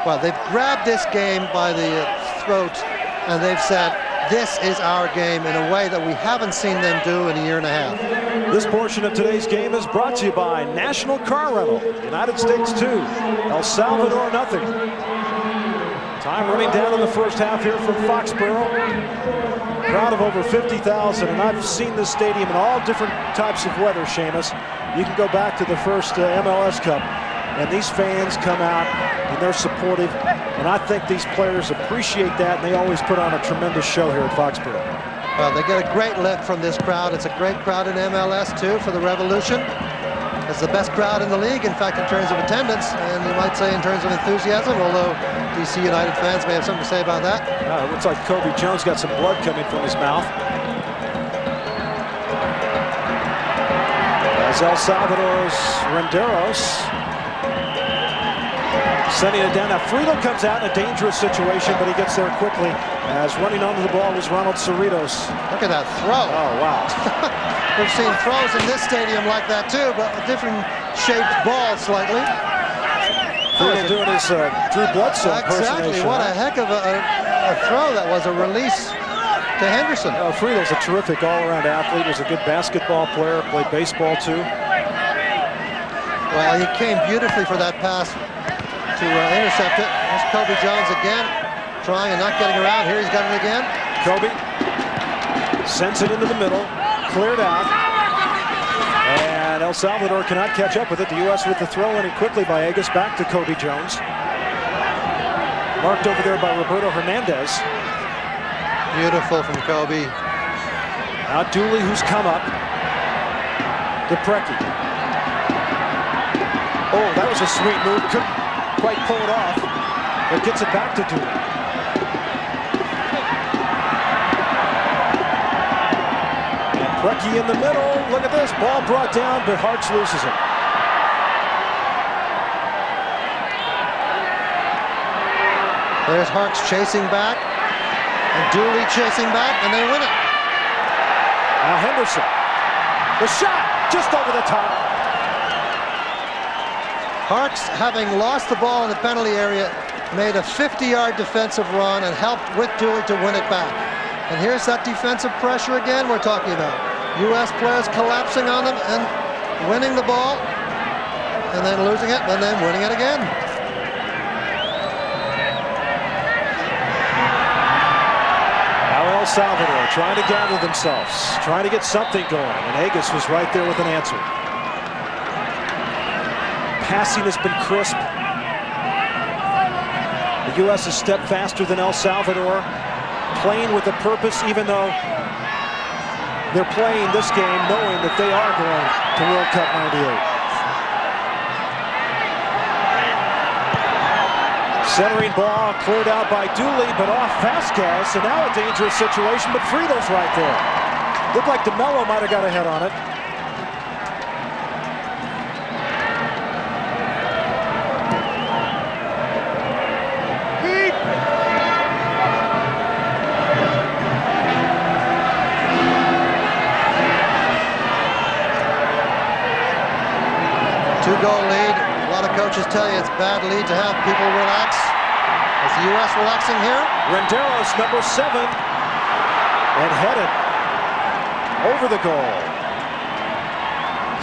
Well, they've grabbed this game by the throat, and they've said, this is our game in a way that we haven't seen them do in a year and a half. This portion of today's game is brought to you by National Car Rental. United States 2, El Salvador nothing. Time running down in the first half here from Foxborough. Crowd of over 50,000, and I've seen this stadium in all different types of weather, Seamus. You can go back to the first MLS Cup, and these fans come out and they're supportive, and I think these players appreciate that, and they always put on a tremendous show here at Foxborough. Well, they get a great lift from this crowd. It's a great crowd in MLS too for the Revolution. It's the best crowd in the league, in fact, in terms of attendance, and you might say in terms of enthusiasm, although DC United fans may have something to say about that. It looks like Kobe Jones got some blood coming from his mouth. As El Salvador's Renderos sending it down. Now Friedel comes out in a dangerous situation, but he gets there quickly, as running onto the ball was Ronald Cerritos. Look at that throw. Oh, wow. We've seen throws in this stadium like that too, but a different shaped ball slightly. Friedel doing his Drew Bledsoe impersonation. Exactly. What a heck of a throw that was, a release to Henderson. Friedel's a terrific all-around athlete. Was a good basketball player, played baseball too. Well, he came beautifully for that pass to intercept it. There's Kobe Jones again, trying and not getting around. Here he's got it again. Kobe sends it into the middle, cleared out, and El Salvador cannot catch up with it. The U.S. with the throw in and quickly by Agus, back to Kobe Jones. Marked over there by Roberto Hernandez. Beautiful from Kobe. Now Dooley, who's come up. DePrecki. Oh, that was a sweet move. Couldn't quite pull it off, but gets it back to Dooley. Preki in the middle. Look at this. Ball brought down, but Hartz loses it. There's Hartz chasing back, and Dooley chasing back, and they win it. Now Henderson. The shot just over the top. Hartz, having lost the ball in the penalty area, made a 50-yard defensive run and helped with Dooley to win it back. And here's that defensive pressure again we're talking about. U.S. players collapsing on them and winning the ball, and then losing it, and then winning it again. Now El Salvador trying to gather themselves, trying to get something going, and Agus was right there with an answer. Passing has been crisp. The U.S. has stepped faster than El Salvador, playing with a purpose, even though they're playing this game knowing that they are going to World Cup '98. Centering ball cleared out by Dooley, but off Vasquez, and now a dangerous situation, but Friedel's right there. Looked like DeMello might have got a head on it. Two-goal lead. A lot of coaches tell you it's a bad lead to have people relax. Is the U.S. relaxing here? Renderos, number 7, and headed over the goal.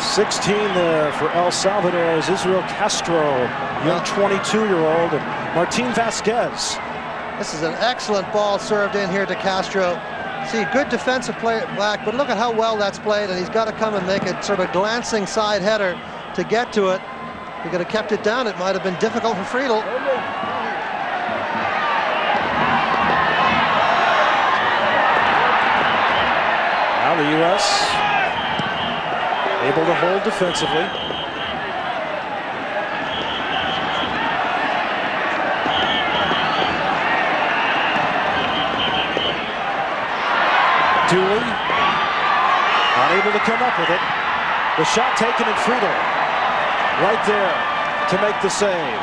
16 there for El Salvador is Israel Castro, young 22-year-old, and Martin Vasquez. This is an excellent ball served in here to Castro. See, good defensive play back, but look at how well that's played, and he's got to come and make a sort of glancing side header to get to it. If he could have kept it down, it might have been difficult for Friedel. Now the U.S. able to hold defensively. Dooley unable to come up with it. The shot taken in Friedel. Right there to make the save.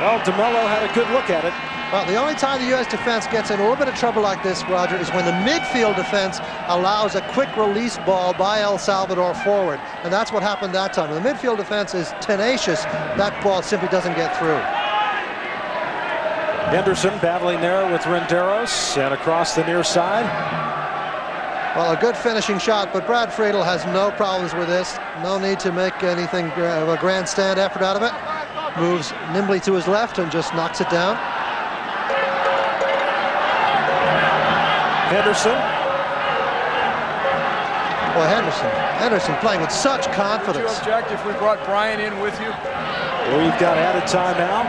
Well, DeMello had a good look at it. Well, the only time the U.S. defense gets in a little bit of trouble like this, Roger, is when the midfield defense allows a quick release ball by El Salvador forward. And that's what happened that time. When the midfield defense is tenacious, that ball simply doesn't get through. Henderson battling there with Renderos and across the near side. Well, a good finishing shot, but Brad Friedel has no problems with this. No need to make anything of a grandstand effort out of it. Moves nimbly to his left and just knocks it down. Henderson. Boy, Henderson playing with such confidence. Would you object if we brought Brian in with you? We've got added time now.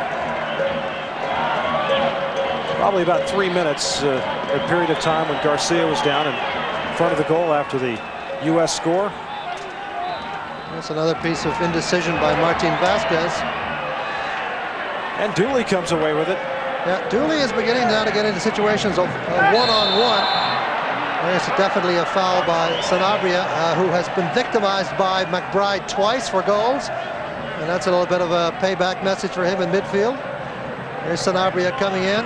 Probably about 3 minutes, a period of time when Garcia was down in front of the goal after the U.S. score. That's another piece of indecision by Martin Vasquez. And Dooley comes away with it. Yeah, Dooley is beginning now to get into situations of one-on-one. There's definitely a foul by Sanabria, who has been victimized by McBride twice for goals. And that's a little bit of a payback message for him in midfield. There's Sanabria coming in.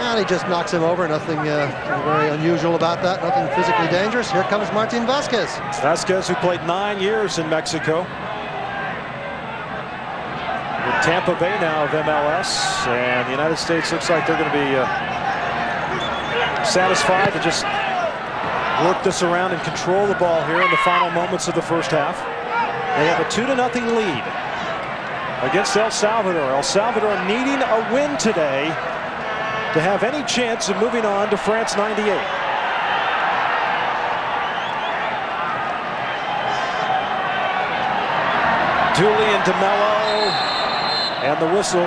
And he just knocks him over. Nothing very unusual about that. Nothing physically dangerous. Here comes Martin Vasquez. Vasquez, who played 9 years in Mexico. With Tampa Bay now of MLS. And the United States looks like they're going to be satisfied to just work this around and control the ball here in the final moments of the first half. They have a 2-0 lead against El Salvador. El Salvador needing a win today to have any chance of moving on to France '98. Dooley and DeMello, and the whistle.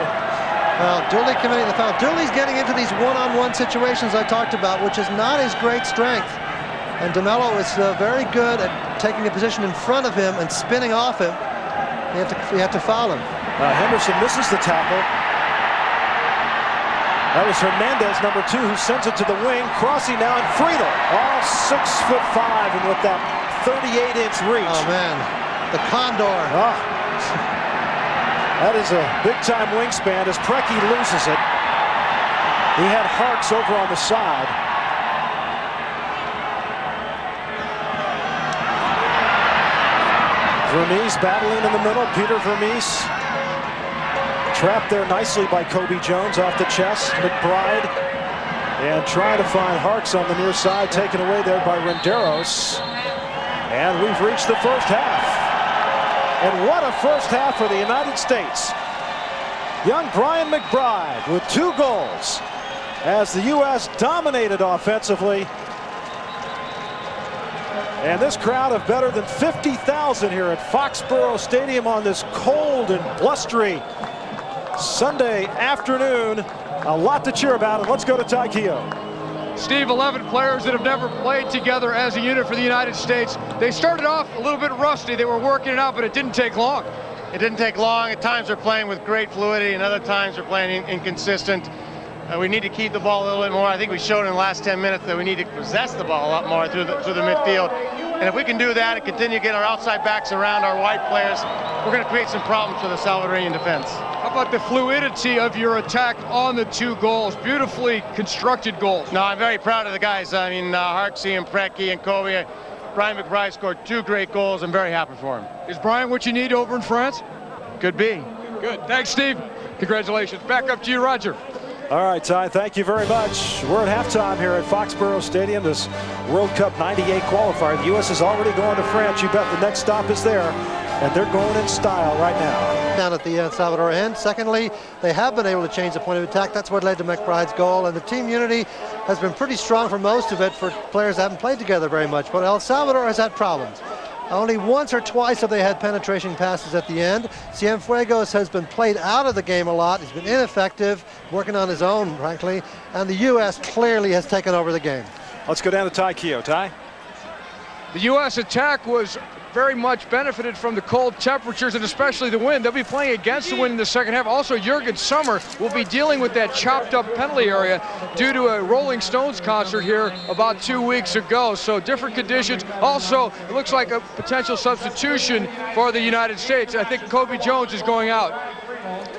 Well, Dooley committing the foul. Dooley's getting into these one-on-one situations I talked about, which is not his great strength. And DeMello is very good at taking a position in front of him and spinning off him. You have to foul him. Henderson misses the tackle. That was Hernandez, number 2, who sends it to the wing. Crossing now, and Friedel, all 6'5", and with that 38-inch reach. Oh, man. The Condor. Oh. That is a big-time wingspan as Preki loses it. He had Harks over on the side. Vermees battling in the middle. Peter Vermees. Trapped there nicely by Kobe Jones off the chest. McBride. And trying to find Harks on the near side. Taken away there by Renderos. And we've reached the first half. And what a first half for the United States. Young Brian McBride with 2 goals as the U.S. dominated offensively. And this crowd of better than 50,000 here at Foxborough Stadium on this cold and blustery Sunday afternoon. A lot to cheer about, and let's go to Ty Keogh. Steve, 11 players that have never played together as a unit for the United States. They started off a little bit rusty. They were working it out, but it didn't take long. It didn't take long. At times they're playing with great fluidity, and other times they're playing inconsistent. We need to keep the ball a little bit more. I think we showed in the last 10 minutes that we need to possess the ball a lot more through the midfield. And if we can do that and continue to get our outside backs around our wide players, we're going to create some problems for the Salvadorian defense. How about the fluidity of your attack on the 2 goals? Beautifully constructed goals. No, I'm very proud of the guys. I mean, Harksey and Preki and Kobe. Brian McBride scored 2 great goals. I'm very happy for him. Is Brian what you need over in France? Could be. Good. Thanks, Steve. Congratulations. Back up to you, Roger. All right, Ty, thank you very much. We're at halftime here at Foxborough Stadium, this World Cup '98 qualifier. The U.S. is already going to France. You bet the next stop is there, and they're going in style right now. Down at the El Salvador end. Secondly, they have been able to change the point of attack. That's what led to McBride's goal, and the team unity has been pretty strong for most of it for players that haven't played together very much. But El Salvador has had problems. Only once or twice have they had penetration passes at the end. Cienfuegos has been played out of the game a lot. He's been ineffective, working on his own, frankly. And the U.S. clearly has taken over the game. Let's go down to Ty Keogh. Ty? The U.S. attack was very much benefited from the cold temperatures and especially the wind. They'll be playing against the wind in the second half. Also, Jurgen Sommer will be dealing with that chopped up penalty area due to a Rolling Stones concert here about 2 weeks ago. So different conditions. Also, it looks like a potential substitution for the United States. I think Kobe Jones is going out.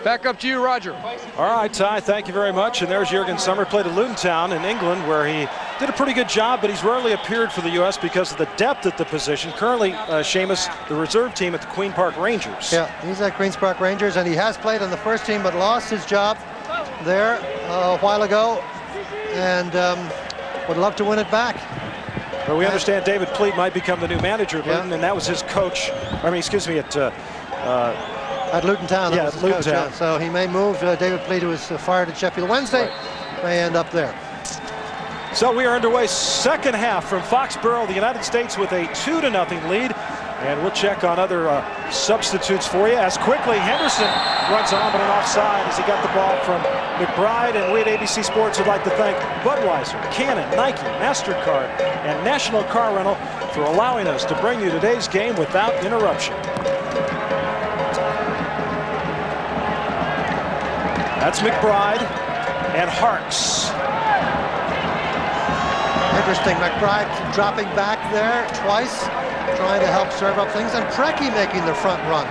Back up to you, Roger. All right, Ty, thank you very much. And there's Jurgen Sommer, played at Luton Town in England, where he did a pretty good job, but he's rarely appeared for the U.S. because of the depth at the position. Currently, Seamus, the reserve team at the Queen Park Rangers. Yeah, he's at Queen's Park Rangers, and he has played on the first team, but lost his job there a while ago, and would love to win it back. But we understand David Pleat might become the new manager at Luton, and that was his coach. I mean, excuse me, at Luton Town. Yeah, at Luton Town. Yeah. So he may move. David Pleat, who was fired at Sheffield Wednesday, may end up there. So we are underway, second half from Foxborough, the United States with a 2-0 lead. And we'll check on other substitutes for you as quickly Henderson runs on, but an offside as he got the ball from McBride. And we at ABC Sports would like to thank Budweiser, Canon, Nike, MasterCard, and National Car Rental for allowing us to bring you today's game without interruption. That's McBride and Harks. Interesting, McBride dropping back there twice, trying to help serve up things, and Preki making the front run.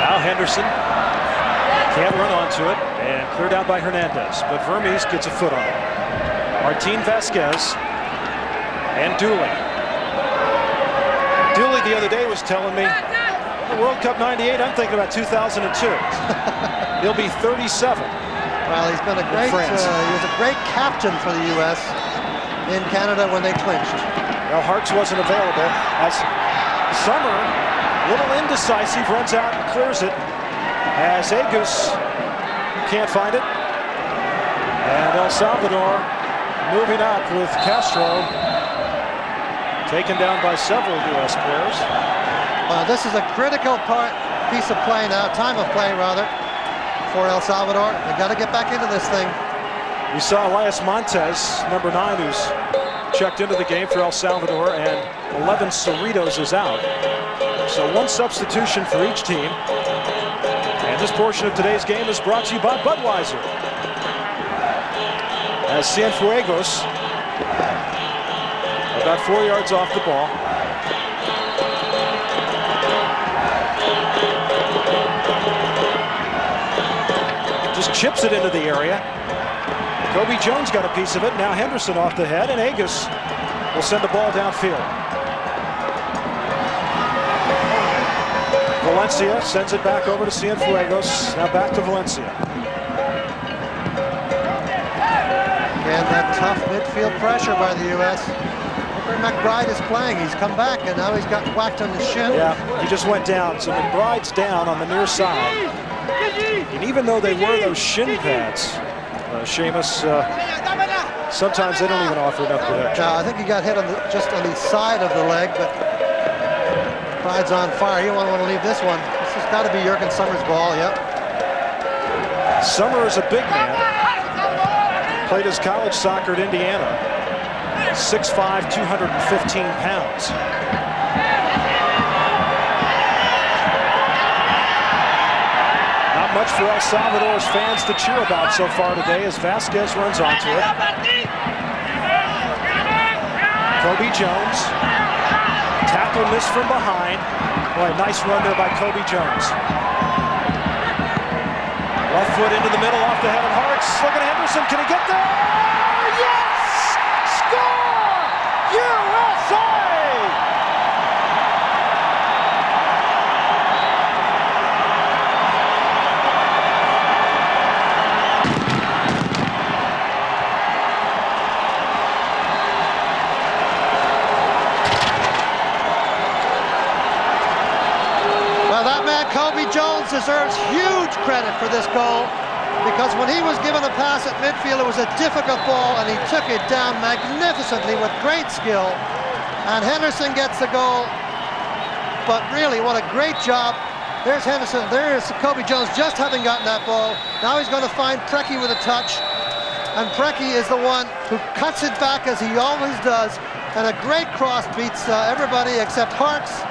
Now Henderson can't run onto it, and cleared out by Hernandez, but Vermes gets a foot on it. Martin Vasquez and Dooley. Dooley the other day was telling me, World Cup '98, I'm thinking about 2002. He'll be 37. Well, he's been a great, he was a great captain for the U.S. in Canada when they clinched. Well, Harks wasn't available as Sommer, a little indecisive, runs out and clears it as Agus can't find it. And El Salvador moving up with Castro, taken down by several U.S. players. This is a critical piece of play now, time of play rather, for El Salvador. They got to get back into this thing. We saw Elias Montes, number 9, who's checked into the game for El Salvador, and 11 Cerritos is out. So one substitution for each team. And this portion of today's game is brought to you by Budweiser. As Cienfuegos, about 4 yards off the ball. Just chips it into the area. Kobe Jones got a piece of it. Now Henderson off the head, and Agus will send the ball downfield. Valencia sends it back over to Cienfuegos. Now back to Valencia. And that tough midfield pressure by the U.S. Look where McBride is playing. He's come back, and now he's got whacked on the shin. Yeah, he just went down. So McBride's down on the near side. And even though they wear those shin pads, Seamus, sometimes they don't even offer enough protection. I think he got hit on just on the side of the leg, but McBride's on fire. He won't want to leave this one. This has got to be Jurgen Sommer's ball, yep. Sommer is a big man. Played his college soccer at Indiana. 6'5", 215 pounds. Not much for El Salvador's fans to cheer about so far today as Vasquez runs onto it. Kobe Jones. Tackle missed from behind. Boy, nice run there by Kobe Jones. Left foot into the middle, off the head of Harks. Look at Henderson, can he get there? Yes! Score! USA! Well, that man, Kobe Jones, deserves huge credit for this goal, because when he was given a pass at midfield, it was a difficult ball, and he took it down magnificently with great skill. And Henderson gets the goal, but really, what a great job. There's Henderson, there's Kobe Jones just having gotten that ball. Now he's going to find Preki with a touch, and Preki is the one who cuts it back as he always does, and a great cross beats everybody except Harks.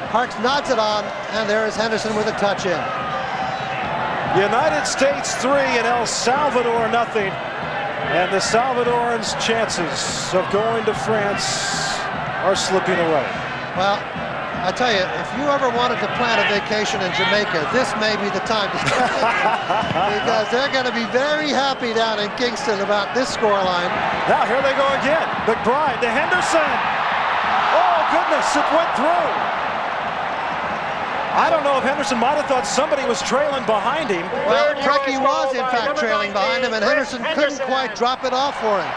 Harks nods it on, and there is Henderson with a touch in. United States 3 and El Salvador 0. And the Salvadorans' chances of going to France are slipping away. Well, I tell you, if you ever wanted to plan a vacation in Jamaica, this may be the time to start thinking, because they're going to be very happy down in Kingston about this scoreline. Now here they go again. McBride to Henderson. Oh goodness, it went through. I don't know if Henderson might have thought somebody was trailing behind him. Well, Preki was in fact trailing behind him, and Henderson couldn't quite drop it off for him.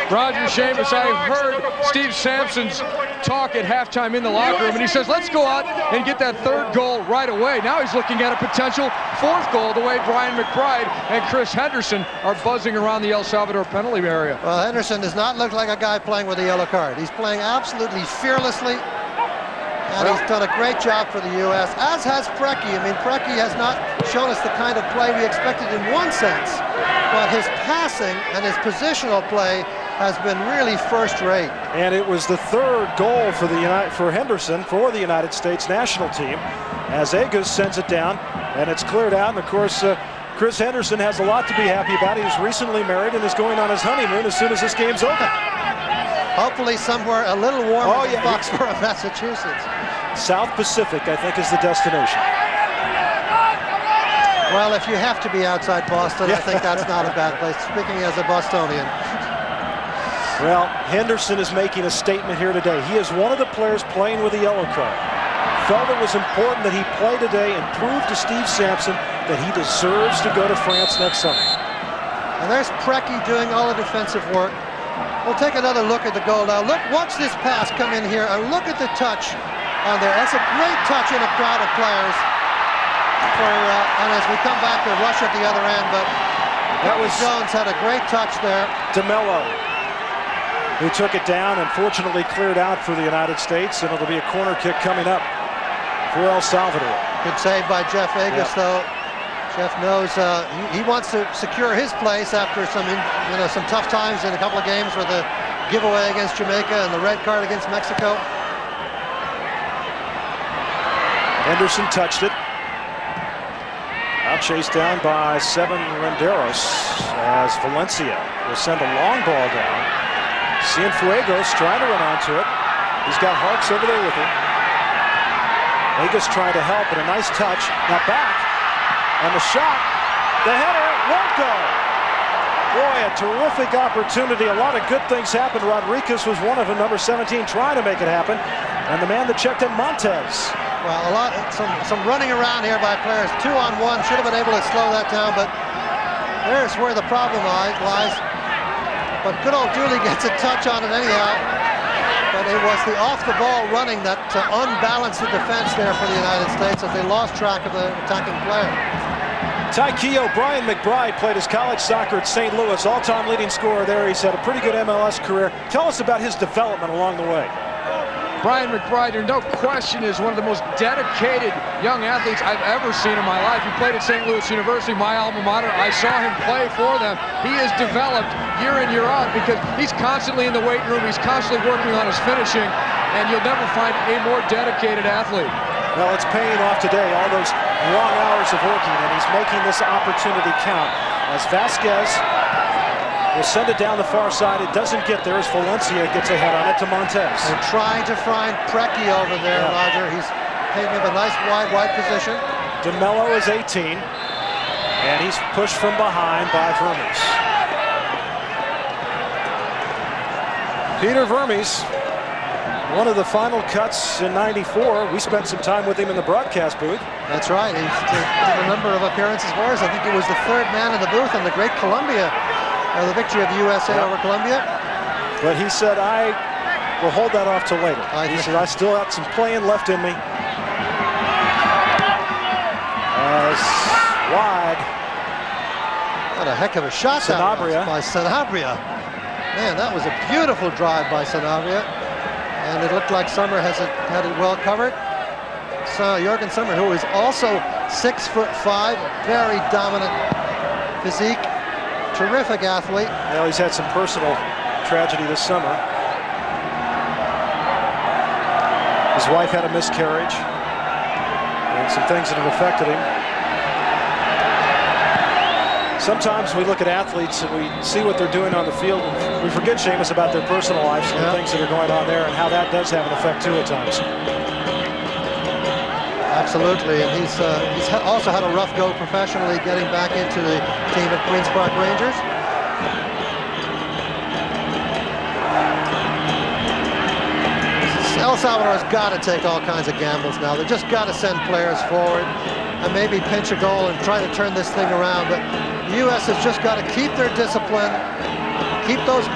Roger Seamus, I heard Steve Sampson's talk at halftime in the locker room, and he says, let's go out and get that third goal right away. Now he's looking at a potential fourth goal, the way Brian McBride and Chris Henderson are buzzing around the El Salvador penalty area. Well, Henderson does not look like a guy playing with a yellow card. He's playing absolutely fearlessly, and he's done a great job for the U.S., as has Preki. I mean, Preki has not shown us the kind of play we expected in one sense, but his passing and his positional play has been really first-rate. And it was the third goal for Henderson for the United States national team, as Egas sends it down, and it's cleared out. And of course, Chris Henderson has a lot to be happy about. He was recently married and is going on his honeymoon as soon as this game's over. Hopefully somewhere a little warmer than Foxborough, Massachusetts. South Pacific, I think, is the destination. Well, if you have to be outside Boston, I think that's not a bad place, speaking as a Bostonian. Well, Henderson is making a statement here today. He is one of the players playing with a yellow card. Felt it was important that he play today and prove to Steve Sampson that he deserves to go to France next summer. And there's Preki doing all the defensive work. We'll take another look at the goal now. Look, watch this pass come in here, and look at the touch on there. That's a great touch in a crowd of players. And as we come back to rush at the other end, but that was Jones had a great touch there. DeMello, who took it down and fortunately cleared out for the United States, and it'll be a corner kick coming up for El Salvador. Good save by Jeff Egas, though. Jeff knows he wants to secure his place after some tough times in a couple of games with the giveaway against Jamaica and the red card against Mexico. Henderson touched it. Now chased down by Renderos as Valencia will send a long ball down. Cienfuegos trying to run onto it. He's got Harks over there with him. Egas trying to help, but a nice touch. Now back, and the shot, the header won't go. Boy, a terrific opportunity. A lot of good things happened. Rodriguez was one of them, number 17, trying to make it happen. And the man that checked in, Montez. Well, some running around here by players. 2-on-1, should have been able to slow that down, but there's where the problem lies. But good old Dooley gets a touch on it anyhow. But it was the off-the-ball running that unbalanced the defense there for the United States as they lost track of the attacking player. Ty Keogh, Brian McBride played his college soccer at St. Louis, all-time leading scorer there. He's had a pretty good MLS career. Tell us about his development along the way. Brian McBride, there's no question, is one of the most dedicated young athletes I've ever seen in my life. He played at St. Louis University, my alma mater. I saw him play for them. He has developed year in, year out because he's constantly in the weight room. He's constantly working on his finishing, and you'll never find a more dedicated athlete. Well, it's paying off today, all those long hours of working, and he's making this opportunity count. As Vasquez will send it down the far side. It doesn't get there as Valencia gets ahead on it to Montez. They're trying to find Preki over there, Roger. He's taking up a nice wide position. DeMello is 18, and he's pushed from behind by Vermes. Peter Vermes, one of the final cuts in '94. We spent some time with him in the broadcast booth. That's right. He did a number of appearances for us. I think he was the third man in the booth in the great Colombia, the victory of the USA over Colombia. But he said, I will hold that off till later. He said, I still have some playing left in me. As wide. What a heck of a shot Sanabria. That was by Sanabria. Man, that was a beautiful drive by Sanabria. And it looked like Sommer had it well covered. So Jurgen Sommer, who is also 6'5", very dominant physique, terrific athlete. Well, he's had some personal tragedy this summer. His wife had a miscarriage and some things that have affected him. Sometimes we look at athletes and we see what they're doing on the field, and we forget, Seamus, about their personal lives and the things that are going on there and how that does have an effect too at times. Absolutely, and he's also had a rough go professionally getting back into the team at Queens Park Rangers. El Salvador's got to take all kinds of gambles now. They just got to send players forward and maybe pinch a goal and try to turn this thing around. But the U.S. has just got to keep their discipline, keep those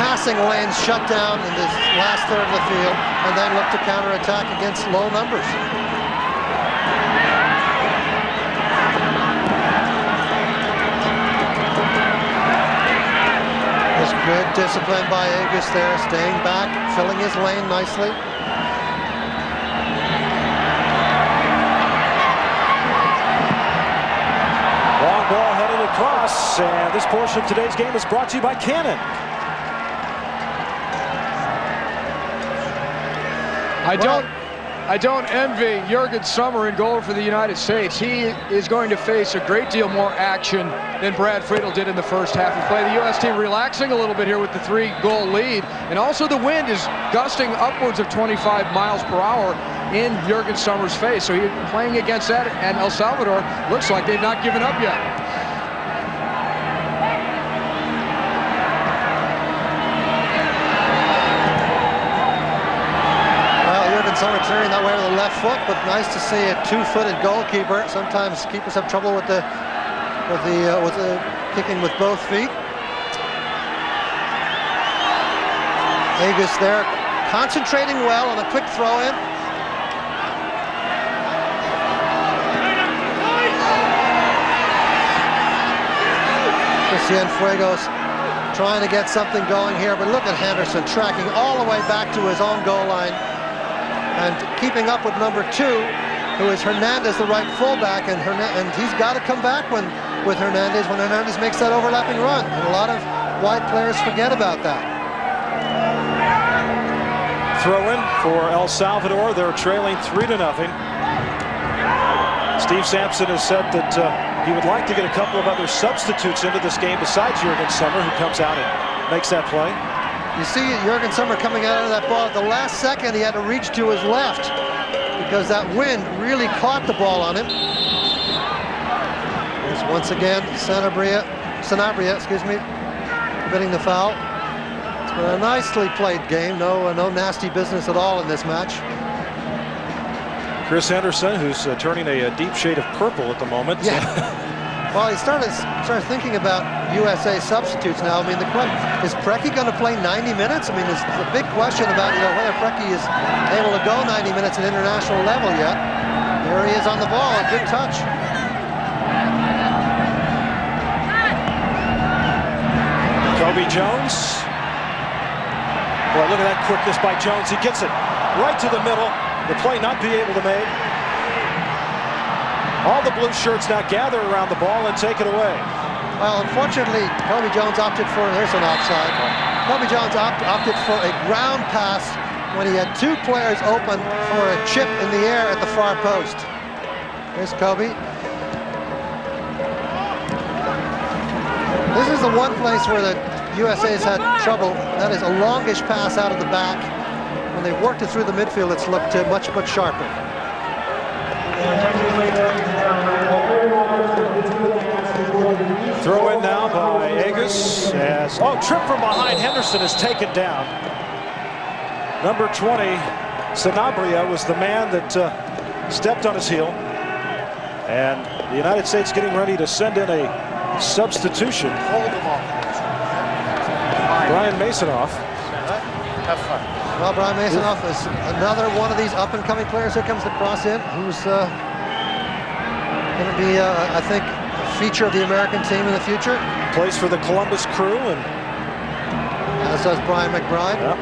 passing lanes shut down in this last third of the field, and then look to counterattack against low numbers. There's good discipline by Agus there, staying back, filling his lane nicely. Long ball headed across, and this portion of today's game is brought to you by Cannon. I don't envy Jurgen Sommer in goal for the United States. He is going to face a great deal more action than Brad Friedel did in the first half of play. The U.S. team relaxing a little bit here with the 3-goal lead, and also the wind is gusting upwards of 25 miles per hour in Jurgen Sommer's face. So he's playing against that, and El Salvador looks like they've not given up yet. Sommer turning that way with the left foot, but nice to see a two-footed goalkeeper. Sometimes keepers have trouble with the kicking with both feet. Agus there, concentrating well on a quick throw-in. Cienfuegos trying to get something going here, but look at Henderson tracking all the way back to his own goal line and keeping up with number 2, who is Hernandez, the right fullback, and he's got to come back with Hernandez when Hernandez makes that overlapping run. And a lot of wide players forget about that. Throw in for El Salvador. They're trailing 3-0. Steve Sampson has said that he would like to get a couple of other substitutes into this game besides Jurgen Sommer, who comes out and makes that play. You see Jurgen Sommer coming out of that ball at the last second. He had to reach to his left because that wind really caught the ball on him. There's once again Sanabria, committing the foul. It's been a nicely played game. No nasty business at all in this match. Chris Henderson, who's turning a deep shade of purple at the moment. Yeah. Well, he started thinking about USA substitutes now. I mean, is Preki going to play 90 minutes? I mean, there's a big question about whether Preki is able to go 90 minutes at international level yet. There he is on the ball, a good touch. Kobe Jones. Boy, look at that quickness by Jones. He gets it right to the middle. The play not be able to make. All the blue shirts now gather around the ball and take it away. Well, unfortunately, Kobe Jones opted for, there's an offside. Kobe Jones opted for a ground pass when he had 2 players open for a chip in the air at the far post. Here's Kobe. This is the one place where the USA's had trouble. That is a longish pass out of the back. When they've worked it through the midfield, it's looked much sharper. Throw in now by Agus as trip from behind. Henderson is taken down. Number 20, Sanabria, was the man that stepped on his heel, and the United States getting ready to send in a substitution. Brian Masonoff. Have fun. Well, Brian Masonoff is another one of these up-and-coming players. Here comes the cross in, who's going to be, I think, a feature of the American team in the future. Plays for the Columbus Crew, and as does Brian McBride. Yep.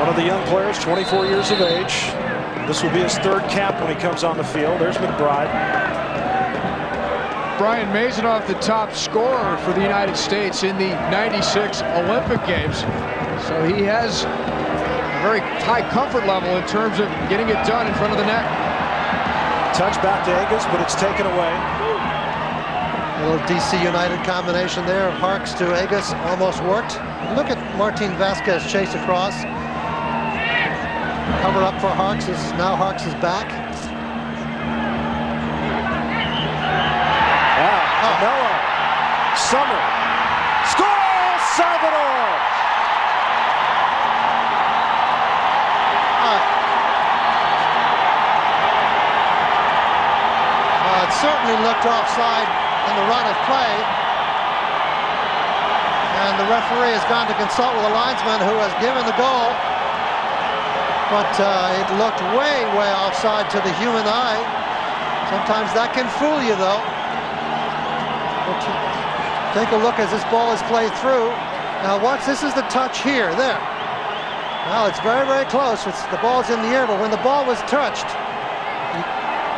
One of the young players, 24 years of age. This will be his 3rd cap when he comes on the field. There's McBride. Brian Masonoff, the top scorer for the United States in the '96 Olympic Games. So he has a very high comfort level in terms of getting it done in front of the net. Touch back to Agus, but it's taken away. little DC United combination there of Harks to Agus almost worked. Look at Martin Vasquez chase across. Cover up for Harks. Now Harks is back. Melo. Summer. Score! Salvador! It certainly looked offside in the run of play. And the referee has gone to consult with the linesman who has given the goal. But it looked way, way offside to the human eye. Sometimes that can fool you, though. But take a look as this ball is played through. Now watch, this is the touch here, there. Well, it's very, very close. The ball's in the air, but when the ball was touched.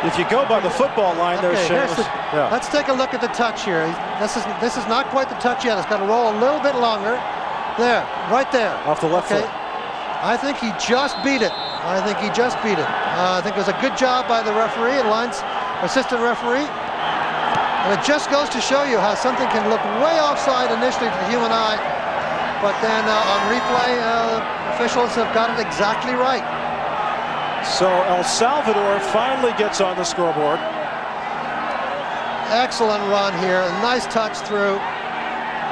If you go by the football line, okay, there's Seamus. Yeah. Let's take a look at the touch here. This is not quite the touch yet. It's got to roll a little bit longer. There, right there. Off the left foot. I think he just beat it. I think he just beat it. I think it was a good job by the referee and assistant referee. And it just goes to show you how something can look way offside initially to the human eye, but then on replay, officials have got it exactly right. So El Salvador finally gets on the scoreboard. Excellent run here. A nice touch through.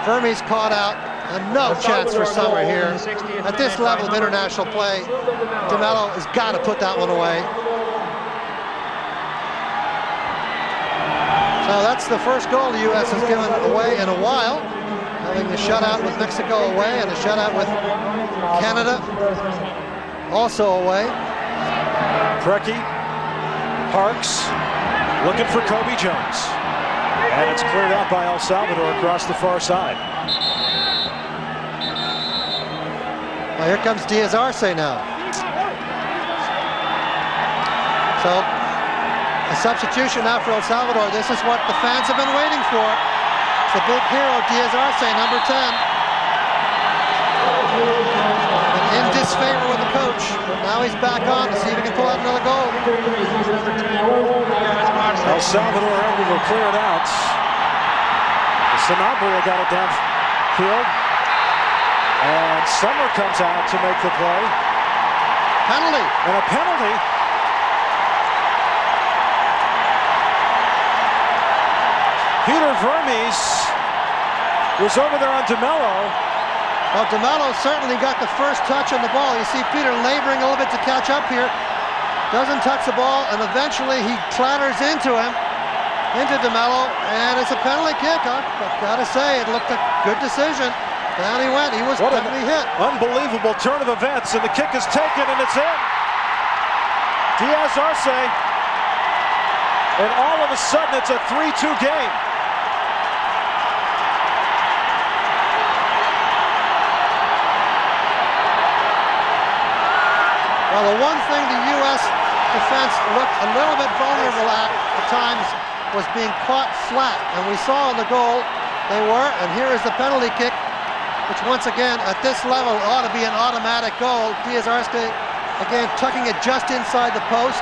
Vermes caught out. And no chance for Summer here. At this level of international play, DeMello has got to put that one away. So that's the first goal the U.S. has given away in a while. Having the shutout with Mexico away and a shutout with Canada also away. Preki, Harks, looking for Kobe Jones. And it's cleared out by El Salvador across the far side. Well, here comes Diaz Arce now. So, a substitution now for El Salvador. This is what the fans have been waiting for. It's the big hero, Diaz Arce, number 10. And in disfavor with the coach. Now he's back on to see if he can pull out another goal. El Salvador able to clear it out. Sanabria got it downfield. And Summer comes out to make the play. Penalty. And a penalty. Peter Vermes was over there on DeMello. Well, DeMello certainly got the first touch on the ball. You see Peter laboring a little bit to catch up here. Doesn't touch the ball, and eventually he clatters into him, into DeMello, and it's a penalty kick. I've got to say, it looked a good decision. Down he went. He was definitely hit. Unbelievable turn of events, and the kick is taken, and it's in. Diaz Arce, and all of a sudden it's a 3-2 game. Well, the one thing the U.S. defense looked a little bit vulnerable at times was being caught flat, and we saw in the goal they were, and here is the penalty kick, which once again, at this level, ought to be an automatic goal. Diaz Arce, again, tucking it just inside the post.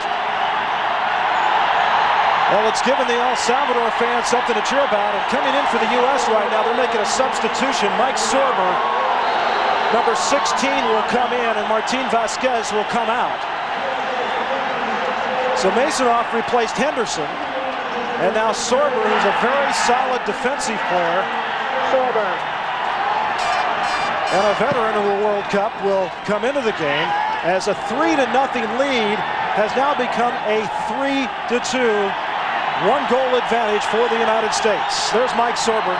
Well, it's given the El Salvador fans something to cheer about, and coming in for the U.S. right now, they're making a substitution. Mike Sorber, number 16, will come in, and Martin Vasquez will come out. So Masonoff replaced Henderson, and now Sorber, who's a very solid defensive player, and a veteran of the World Cup, will come into the game as a 3-0 lead has now become a 3-2, one-goal advantage for the United States. There's Mike Sorber,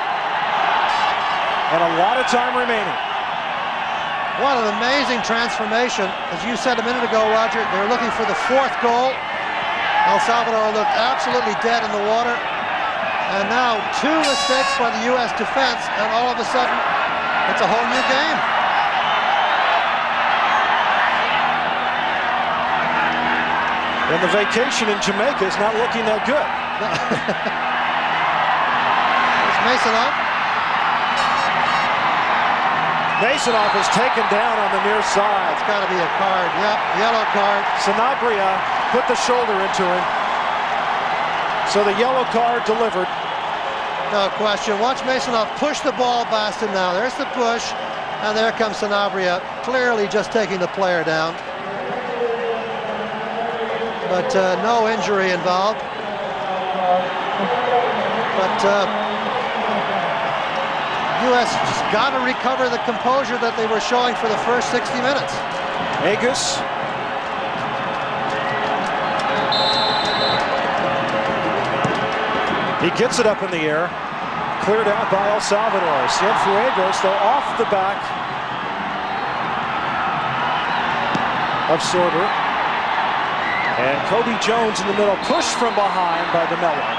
and a lot of time remaining. What an amazing transformation. As you said a minute ago, Roger, they were looking for the fourth goal. El Salvador looked absolutely dead in the water. And now 2 mistakes by the U.S. defense, and all of a sudden, it's a whole new game. And the vacation in Jamaica is not looking that good. It's Masonoff. Masonoff is taken down on the near side. It's got to be a card. Yep, yellow card. Sanabria put the shoulder into him. So the yellow card delivered. No question. Watch Masonov push the ball past him now. There's the push, and there comes Sanabria, clearly just taking the player down. But no injury involved. But U.S. just got to recover the composure that they were showing for the first 60 minutes. Agus. He gets it up in the air. Cleared out by El Salvador. Cienfuegos, though, off the back of Sorber. And Kobe Jones in the middle, pushed from behind by DeMello.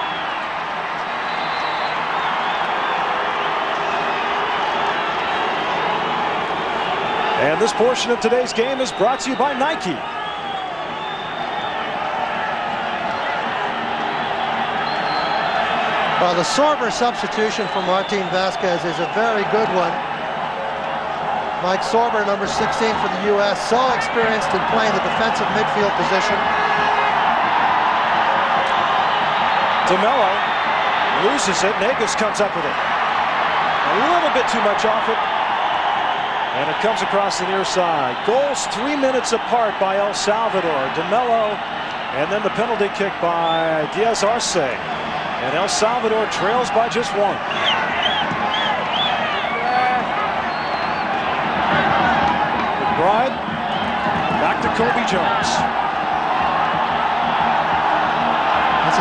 And this portion of today's game is brought to you by Nike. Well, the Sorber substitution for Martin Vasquez is a very good one. Mike Sorber, number 16 for the U.S., so experienced in playing the defensive midfield position. DeMello loses it. Agus comes up with it. A little bit too much off it. And it comes across the near side. Goals 3 minutes apart by El Salvador. DeMello, and then the penalty kick by Diaz Arce. And El Salvador trails by just one. McBride, back to Kobe Jones.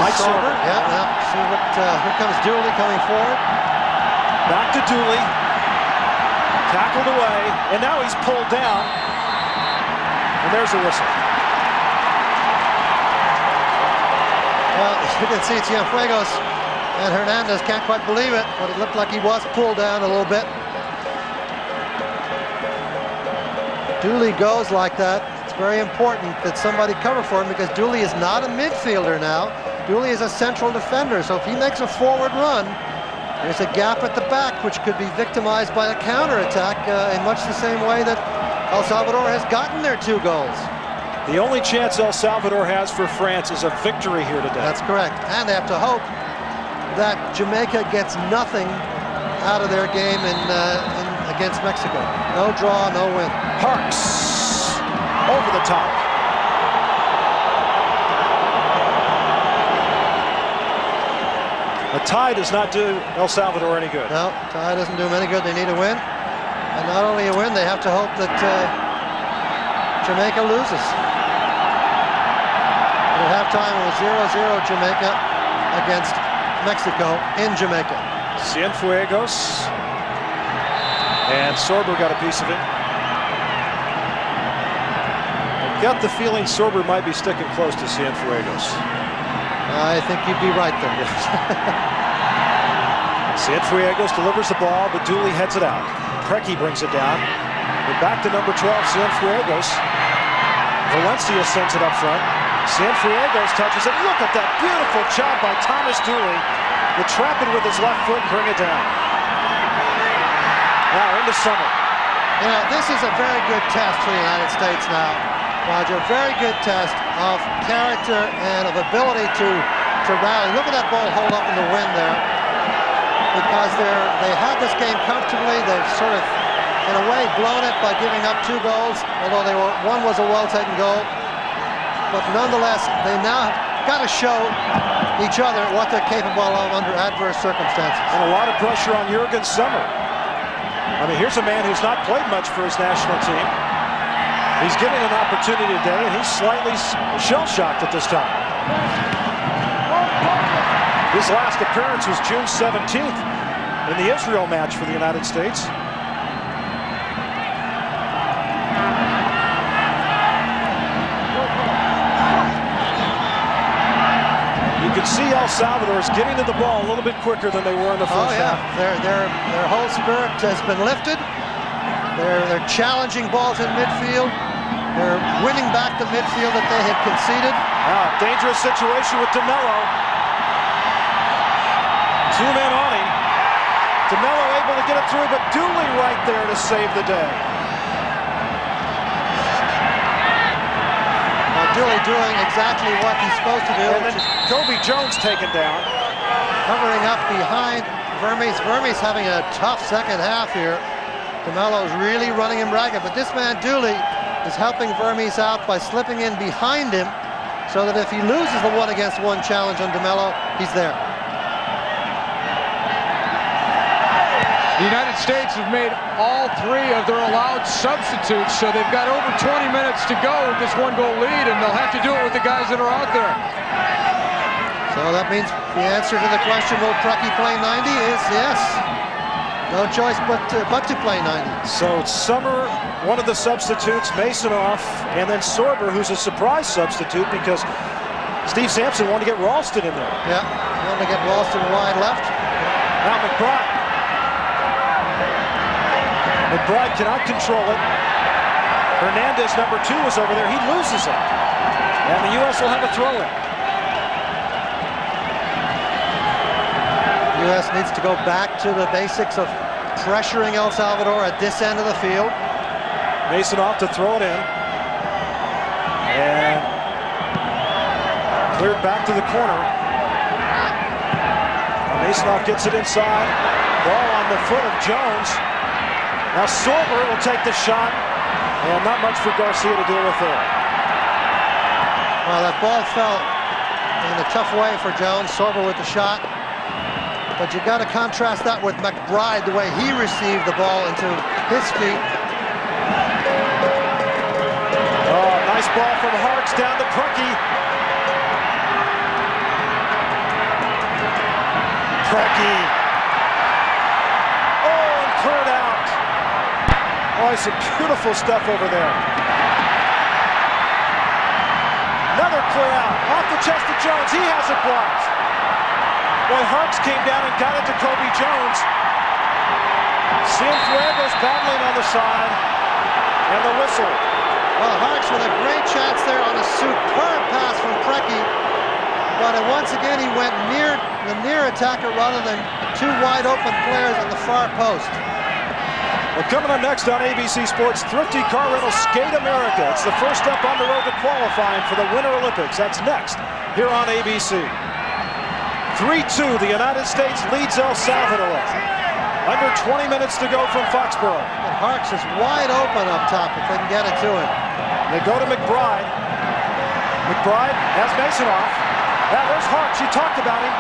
Mike Sorber. Yeah. See what? Here comes Dooley coming forward. Back to Dooley. Tackled away, and now he's pulled down. And there's a whistle. Well, you can see Cienfuegos and Hernandez can't quite believe it, but it looked like he was pulled down a little bit. Dooley goes like that. It's very important that somebody cover for him because Dooley is not a midfielder now. Dooley is a central defender, so if he makes a forward run, there's a gap at the back which could be victimized by a counterattack in much the same way that El Salvador has gotten their 2 goals. The only chance El Salvador has for France is a victory here today. That's correct. And they have to hope that Jamaica gets nothing out of their game against Mexico. No draw, no win. Parks over the top. A tie does not do El Salvador any good. No, tie doesn't do them any good. They need a win. And not only a win, they have to hope that Jamaica loses. At halftime, it was 0-0 Jamaica against Mexico in Jamaica. Cienfuegos. And Sorber got a piece of it. I got the feeling Sorber might be sticking close to Cienfuegos. I think you'd be right there. Cienfuegos delivers the ball, but Dooley heads it out. Preki brings it down. But back to number 12, Cienfuegos. Valencia sends it up front. Cienfuegos touches it. Look at that beautiful job by Thomas Dooley to trap it with his left foot and bring it down. Now into Summer. You know, this is a very good test for the United States now, Roger. Very good test of character and of ability to rally. Look at that ball hold up in the wind there. Because they had this game comfortably. They've sort of, in a way, blown it by giving up 2 goals, although one was a well-taken goal. But nonetheless, they now have got to show each other what they're capable of under adverse circumstances. And a lot of pressure on Jurgen Summer. I mean, here's a man who's not played much for his national team. He's getting an opportunity today, and he's slightly shell-shocked at this time. His last appearance was June 17th in the Israel match for the United States. You can see El Salvador is getting to the ball a little bit quicker than they were in the first half. Their whole spirit has been lifted. They're challenging balls in midfield. They're winning back the midfield that they had conceded. Now, dangerous situation with DeMello. 2 men on him. DeMello able to get it through, but Dooley right there to save the day. Dooley doing exactly what he's supposed to do. And then Kobe Jones taken down. Covering up behind Vermes having a tough second half here. DeMello's really running him ragged, but this man Dooley is helping Vermes out by slipping in behind him so that if he loses the 1-against-1 challenge on DeMello, he's there. The United States have made all 3 of their allowed substitutes, so they've got over 20 minutes to go with this 1-goal lead, and they'll have to do it with the guys that are out there. So that means the answer to the question, will Preki play 90, is yes. No choice but to play 90. So Summer, one of the substitutes, Masonoff, and then Sorber, who's a surprise substitute because Steve Sampson wanted to get Ralston in there. Yeah, wanted to get Ralston wide left. Now McBride. McBride cannot control it. Hernandez, number 2, is over there. He loses it. And the U.S. will have a throw-in. The U.S. needs to go back to the basics of pressuring El Salvador at this end of the field. Masonoff to throw it in. And cleared back to the corner. Masonoff gets it inside. Ball on the foot of Jones. Now Sorber will take the shot, and not much for Garcia to deal with there. Well, that ball fell in a tough way for Jones. Sorber with the shot. But you got to contrast that with McBride, the way he received the ball into his feet. Oh, nice ball from Harks down to Preki. Preki. Oh, and cleared out. Oh, some beautiful stuff over there. Another clear out. Off the chest of Jones. He has it blocked. Boy, Harks came down and got it to Kobe Jones. Cienfuegos battling on the side. And the whistle. Well, Harks with a great chance there on a superb pass from Preki. But once again, he went near the near attacker rather than 2 wide open players at the far post. Well, coming up next on ABC Sports, Thrifty Car Rental Skate America. It's the first step on the road to qualifying for the Winter Olympics. That's next here on ABC. 3-2, the United States leads El Salvador. Under 20 minutes to go from Foxborough. And Harks is wide open up top if they can get it to him. They go to McBride. McBride has Masonoff. Now there's Harks. You talked about him.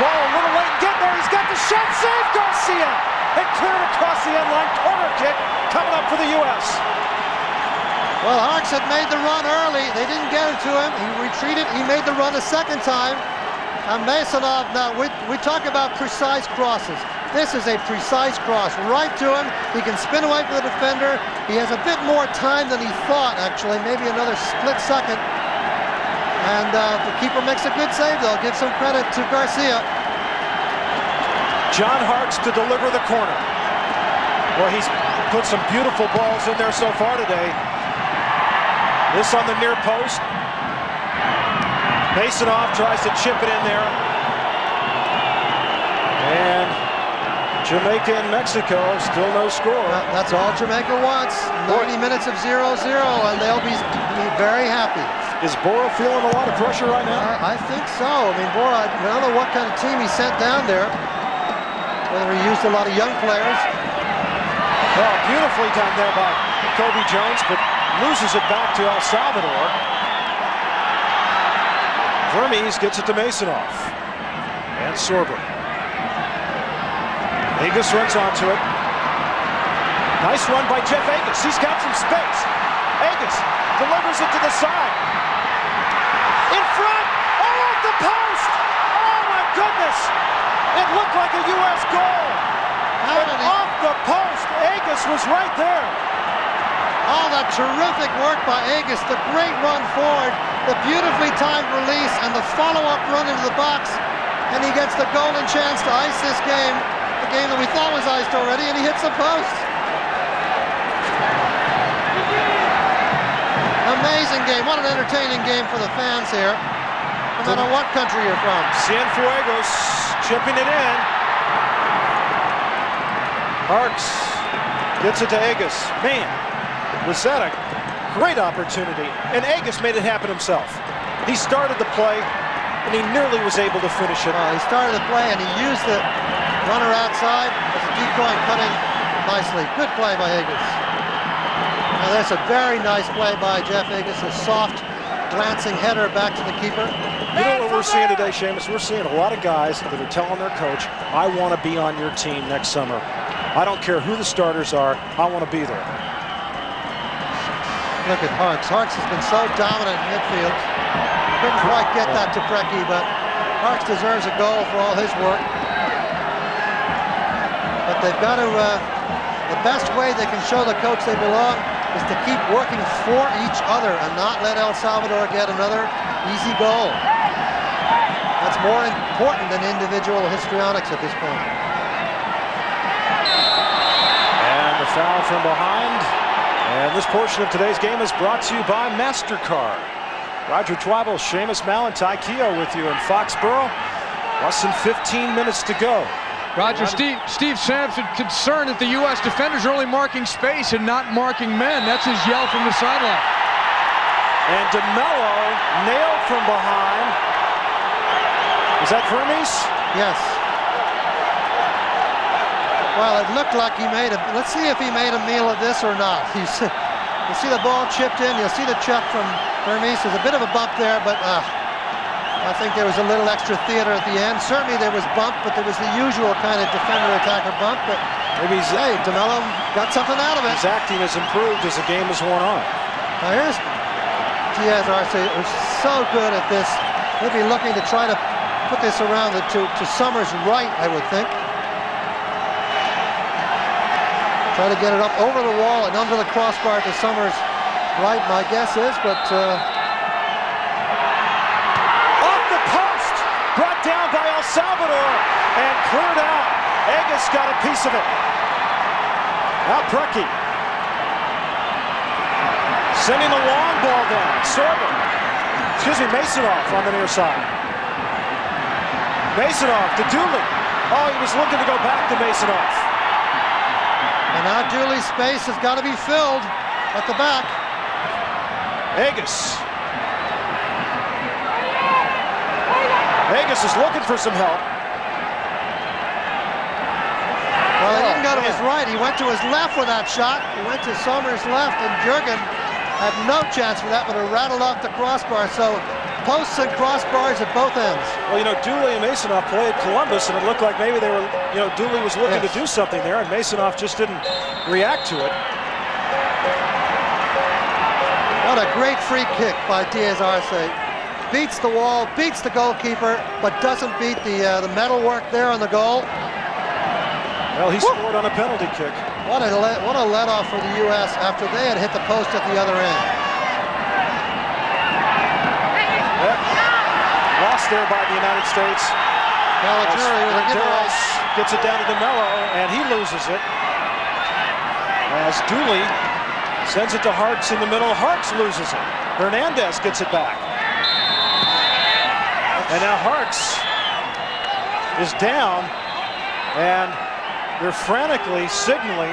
Ball a little late. Get there. He's got the shot. Save Garcia. And cleared across the end line. Corner kick coming up for the U.S. Well, Harks had made the run early. They didn't get it to him. He retreated. He made the run a second time. And Masonoff, now we talk about precise crosses. This is a precise cross right to him. He can spin away from the defender. He has a bit more time than he thought, actually. Maybe another split second. And the keeper makes a good save, though. Give some credit to Garcia. John Harks to deliver the corner. Well, he's put some beautiful balls in there so far today. This on the near post. Masonoff tries to chip it in there. And Jamaica and Mexico, still no score. That's all Jamaica wants. 90 minutes of 0-0, and they'll be very happy. Is Bora feeling a lot of pressure right now? I think so. I mean, Bora, I don't know what kind of team he sent down there. Whether he used a lot of young players. Well, beautifully done there by Kobe Jones, but loses it back to El Salvador. Vermes gets it to Masonoff. And Sorber. Agus runs onto it. Nice run by Jeff Agus. He's got some space. Agus delivers it to the side. In front. Oh, off the post. Oh, my goodness. It looked like a U.S. goal. And off the post, Agus was right there. Oh, that terrific work by Agus. The great run forward, the beautifully timed release, and the follow-up run into the box. And he gets the golden chance to ice this game. The game that we thought was iced already, and he hits the post. Amazing game. What an entertaining game for the fans here. No matter what country you're from. Cienfuegos chipping it in. Harks gets it to Agus. Man, was that a great opportunity. And Agus made it happen himself. He started the play. and he nearly was able to finish it. He started the play, and he used the runner outside as a decoy, cutting nicely. Good play by Egas. Now that's a very nice play by Jeff Egas, a soft, glancing header back to the keeper. You know what we're seeing today, Seamus? We're seeing a lot of guys that are telling their coach, I want to be on your team next summer. I don't care who the starters are, I want to be there. Look at Harks. Harks has been so dominant in midfield. Couldn't quite get that to Preki, but Harks deserves a goal for all his work. But they've got to, the best way they can show the coach they belong is to keep working for each other and not let El Salvador get another easy goal. That's more important than individual histrionics at this point. And the foul from behind. And this portion of today's game is brought to you by MasterCard. Roger Twibble, Seamus Malantine, Keogh with you in Foxborough. Less than 15 minutes to go. Roger, Steve Sampson concerned that the U.S. defenders are only marking space and not marking men. That's his yell from the sideline. And DeMello nailed from behind. Is that Vermes? Yes. Well, it looked like he made a... Let's see if he made a meal of this or not. You see the ball chipped in. You'll see the check from Vermes. There's a bit of a bump there, but I think there was a little extra theater at the end. Certainly there was bump, but there was the usual kind of defender-attacker bump. But maybe hey, DeMello got something out of it. His acting has improved as the game has worn on. Now here's Diaz Arce, who's so good at this. He'll be looking to try to put this around to Summers' right, I would think. Try to get it up over the wall and under the crossbar to Summers' right, my guess is, but... Off the post! Brought down by El Salvador and cleared out. Egas got a piece of it. Now Preki. Sending the long ball down. Masonoff on the near side. Masonoff to Dooley. Oh, he was looking to go back to Masonoff. And now Dooley's space has got to be filled at the back. Egas is looking for some help. Well, he didn't go to his right. He went to his left with that shot. He went to Summers' left, and Jurgen had no chance for that, but it rattled off the crossbar. So posts and crossbars at both ends. Well, you know, Dooley and Masonoff played Columbus, and it looked like maybe they were, you know, Dooley was looking to do something there, and Masonoff just didn't react to it. What a great free kick by Diaz Arce. Beats the wall, beats the goalkeeper, but doesn't beat the metal work there on the goal. Well, he scored on a penalty kick. What a let-off for the U.S. after they had hit the post at the other end. Lost there by the United States. Caligiuri with a giveaway. Gets it down to DeMello, and he loses it. As Dooley sends it to Harks in the middle. Harks loses it. Hernandez gets it back. And now Harks is down, and they're frantically signaling.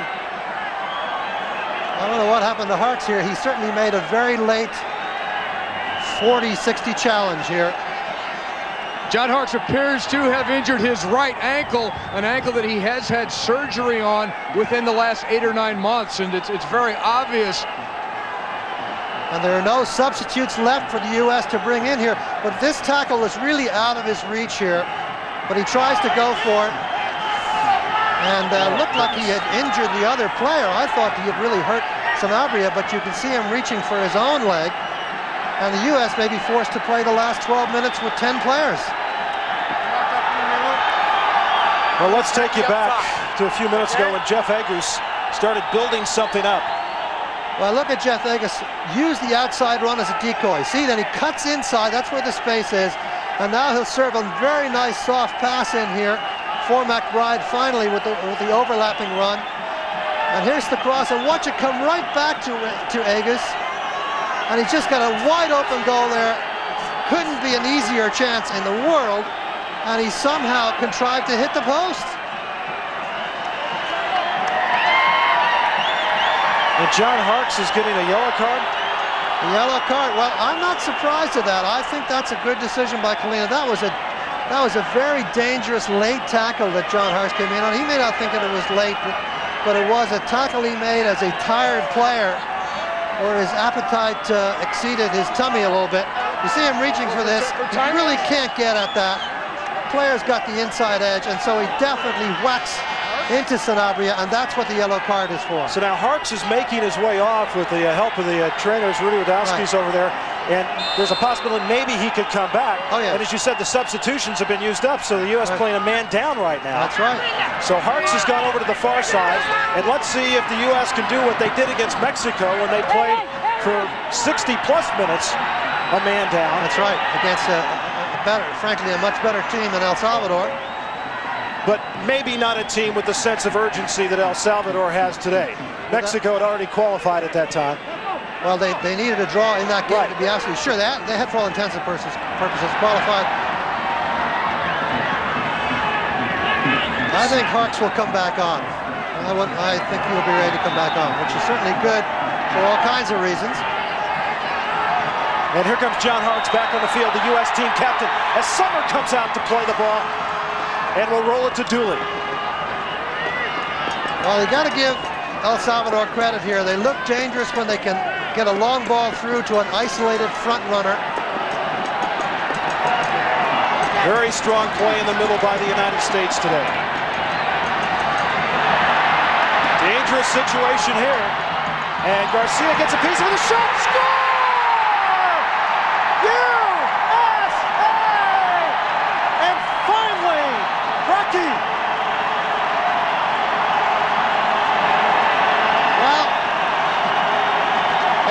I don't know what happened to Harks here. He certainly made a very late 40-60 challenge here. John Harks appears to have injured his right ankle, an ankle that he has had surgery on within the last 8 or 9 months, and it's very obvious. And there are no substitutes left for the U.S. to bring in here. But this tackle was really out of his reach here. But he tries to go for it. And looked like he had injured the other player. I thought he had really hurt Sanabria, but you can see him reaching for his own leg. And the U.S. may be forced to play the last 12 minutes with 10 players. Well, let's take you back to a few minutes ago when Jeff Egas started building something up. Well, look at Jeff Egas use the outside run as a decoy. See, then he cuts inside. That's where the space is. And now he'll serve a very nice soft pass in here for McBride finally with the overlapping run. And here's the cross, and watch it come right back to Egas. And he's just got a wide open goal there. Couldn't be an easier chance in the world. And he somehow contrived to hit the post. And John Harks is getting a yellow card. The yellow card. Well, I'm not surprised at that. I think that's a good decision by Kalina. That was a very dangerous late tackle that John Harkes came in on. He may not think that it was late, but it was a tackle he made as a tired player, or his appetite exceeded his tummy a little bit. You see him reaching for this. He really can't get at that. Player's got the inside edge, and so he definitely whacks into Sanabria, and that's what the yellow card is for. So now Harkes is making his way off with the help of the trainers. Rudy Wadowski's over there, and there's a possibility maybe he could come back. Oh, yeah. And as you said, the substitutions have been used up, so the U.S. playing a man down right now. That's right. So Harkes has gone over to the far side, and let's see if the U.S. can do what they did against Mexico when they played for 60-plus minutes a man down. That's right, against frankly, a much better team than El Salvador. But maybe not a team with the sense of urgency that El Salvador has today. Mexico had already qualified at that time. Well, they needed a draw in that game to be absolutely sure. They had, for all intents and purposes, qualified. I think Harkes will come back on. I think he'll be ready to come back on, which is certainly good for all kinds of reasons. And here comes John Harkes back on the field, the U.S. team captain, as Summer comes out to play the ball. And we'll roll it to Dooley. Well, you got to give El Salvador credit here. They look dangerous when they can get a long ball through to an isolated front runner. Very strong play in the middle by the United States today. Dangerous situation here. And Garcia gets a piece of the shot. Score! USA! And finally, Rocky. Well,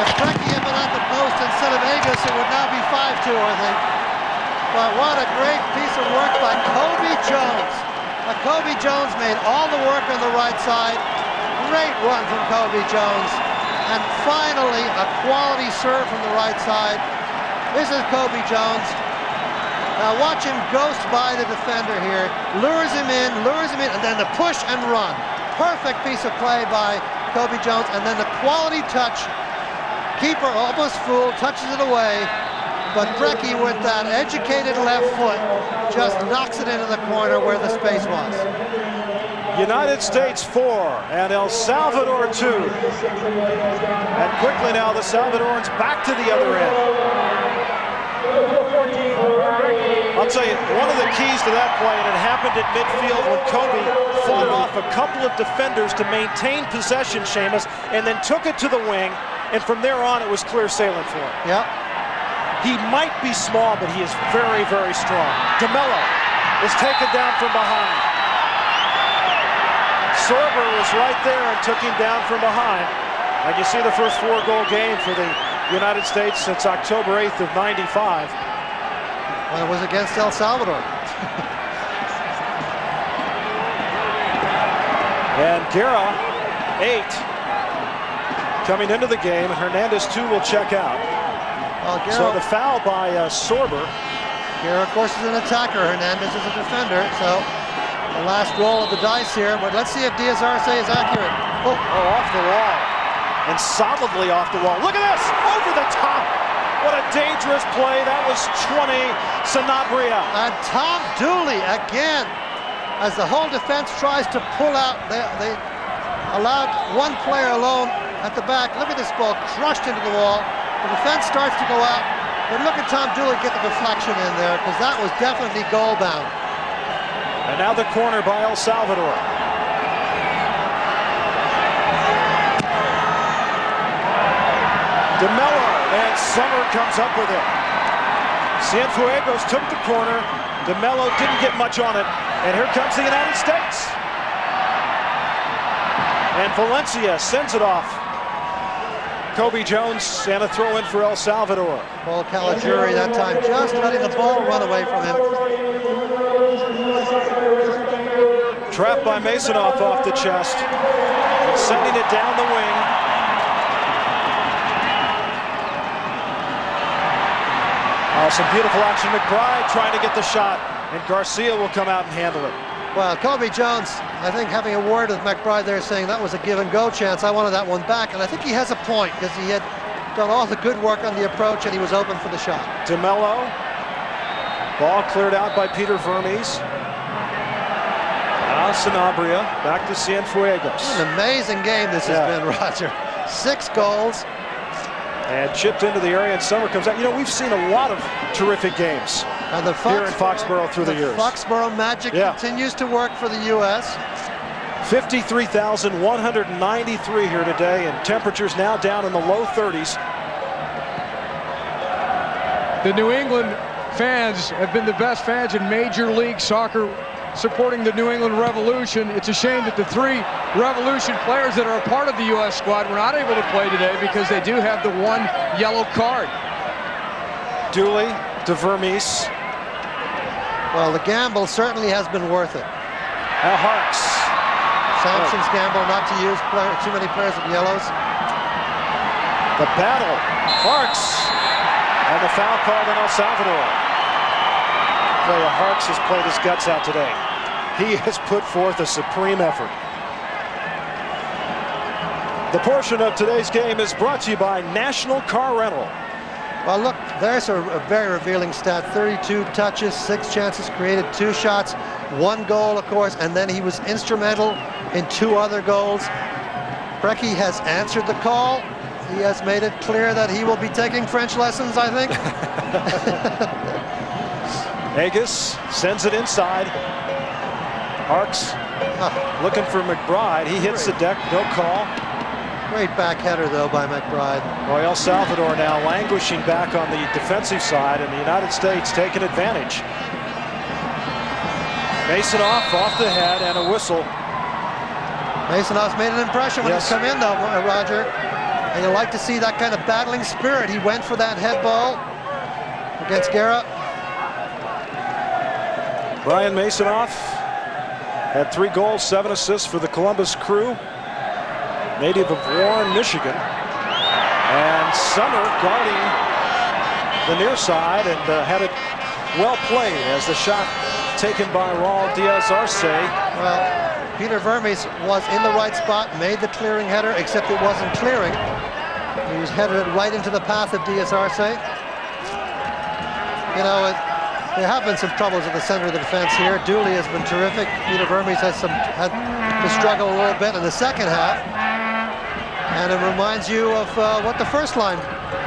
if Brecky had been at the post instead of Agus, it would now be 5-2, I think. But what a great piece of work by Kobe Jones. Kobe Jones made all the work on the right side. Great run from Kobe Jones. And finally, a quality serve from the right side. This is Kobe Jones. Now watch him ghost by the defender here. Lures him in, and then the push and run. Perfect piece of play by Kobe Jones. And then the quality touch. Keeper almost fooled, touches it away. But Brecky, with that educated left foot, just knocks it into the corner where the space was. United States 4 and El Salvador 2. And quickly now the Salvadorans back to the other end. I'll tell you, one of the keys to that play, and it happened at midfield when Kobe fought off a couple of defenders to maintain possession, Seamus, and then took it to the wing, and from there on it was clear sailing for him. Yep. He might be small, but he is very, very strong. DeMello is taken down from behind. Sorber was right there and took him down from behind. And you see the first 4-goal game for the United States since October 8th of '95. When it was against El Salvador. And Guerra, 8, coming into the game. Hernandez, 2, will check out. So the foul by Sorber. Guerra, of course, is an attacker. Hernandez is a defender. So the last roll of the dice here. But let's see if Diaz Arce is accurate. Oh, off the wall. And solidly off the wall. Look at this! Over the top! What a dangerous play. That was 20, Sanabria. And Tom Dooley again, as the whole defense tries to pull out. They allowed one player alone at the back. Look at this ball crushed into the wall. The defense starts to go out, but look at Tom Dooley get the deflection in there, because that was definitely goal bound. And now the corner by El Salvador. DeMello, and Summer comes up with it. Cienfuegos took the corner. DeMello didn't get much on it, and here comes the United States. And Valencia sends it off. Kobe Jones and a throw in for El Salvador. Paul Caligiuri that time just letting the ball run away from him. Trapped by Masonoff off the chest. And sending it down the wing. Oh, some beautiful action. McBride trying to get the shot. And Garcia will come out and handle it. Well, Kobe Jones, I think, having a word with McBride there, saying that was a give-and-go chance. I wanted that one back, and I think he has a point, because he had done all the good work on the approach, and he was open for the shot. DeMello. Ball cleared out by Peter Vermes. Now Sanabria back to Cienfuegos. An amazing game this has been, Roger. 6 goals. And chipped into the area, and Summer comes out. You know, we've seen a lot of terrific games and here in Foxborough through the years. Foxborough magic continues to work for the U.S. 53,193 here today, and temperatures now down in the low 30s. The New England fans have been the best fans in Major League Soccer, supporting the New England Revolution. It's a shame that the 3 Revolution players that are a part of the U.S. squad were not able to play today because they do have the 1 yellow card. Dooley to Vermes. Well, the gamble certainly has been worth it. Now Harks. Sampson's gamble not to use too many players with yellows. The battle. Harks. And the foul called on El Salvador. Harks has played his guts out today. He has put forth a supreme effort. The portion of today's game is brought to you by National Car Rental. Well, look, there's a very revealing stat. 32 touches, 6 chances created, 2 shots, 1 goal, of course, and then he was instrumental in 2 other goals. Preki has answered the call. He has made it clear that he will be taking French lessons, I think. Agus sends it inside. Harks looking for McBride. He hits the deck, no call. Great back header, though, by McBride. Well, El Salvador now languishing back on the defensive side, and the United States taking advantage. Masonoff off the head and a whistle. Masonoff's made an impression when he's come in, though, Roger. And you like to see that kind of battling spirit. He went for that head ball against Guerra. Brian Masonoff had 3 goals, 7 assists for the Columbus Crew. Native of Warren, Michigan. And Summer guarding the near side and had it well played as the shot taken by Raul Diaz-Arce. Well, Peter Vermes was in the right spot, made the clearing header, except it wasn't clearing. He was headed right into the path of Diaz-Arce. You know, there have been some troubles at the center of the defense here. Dooley has been terrific. Peter Vermes had to struggle a little bit in the second half. And it reminds you of what the first line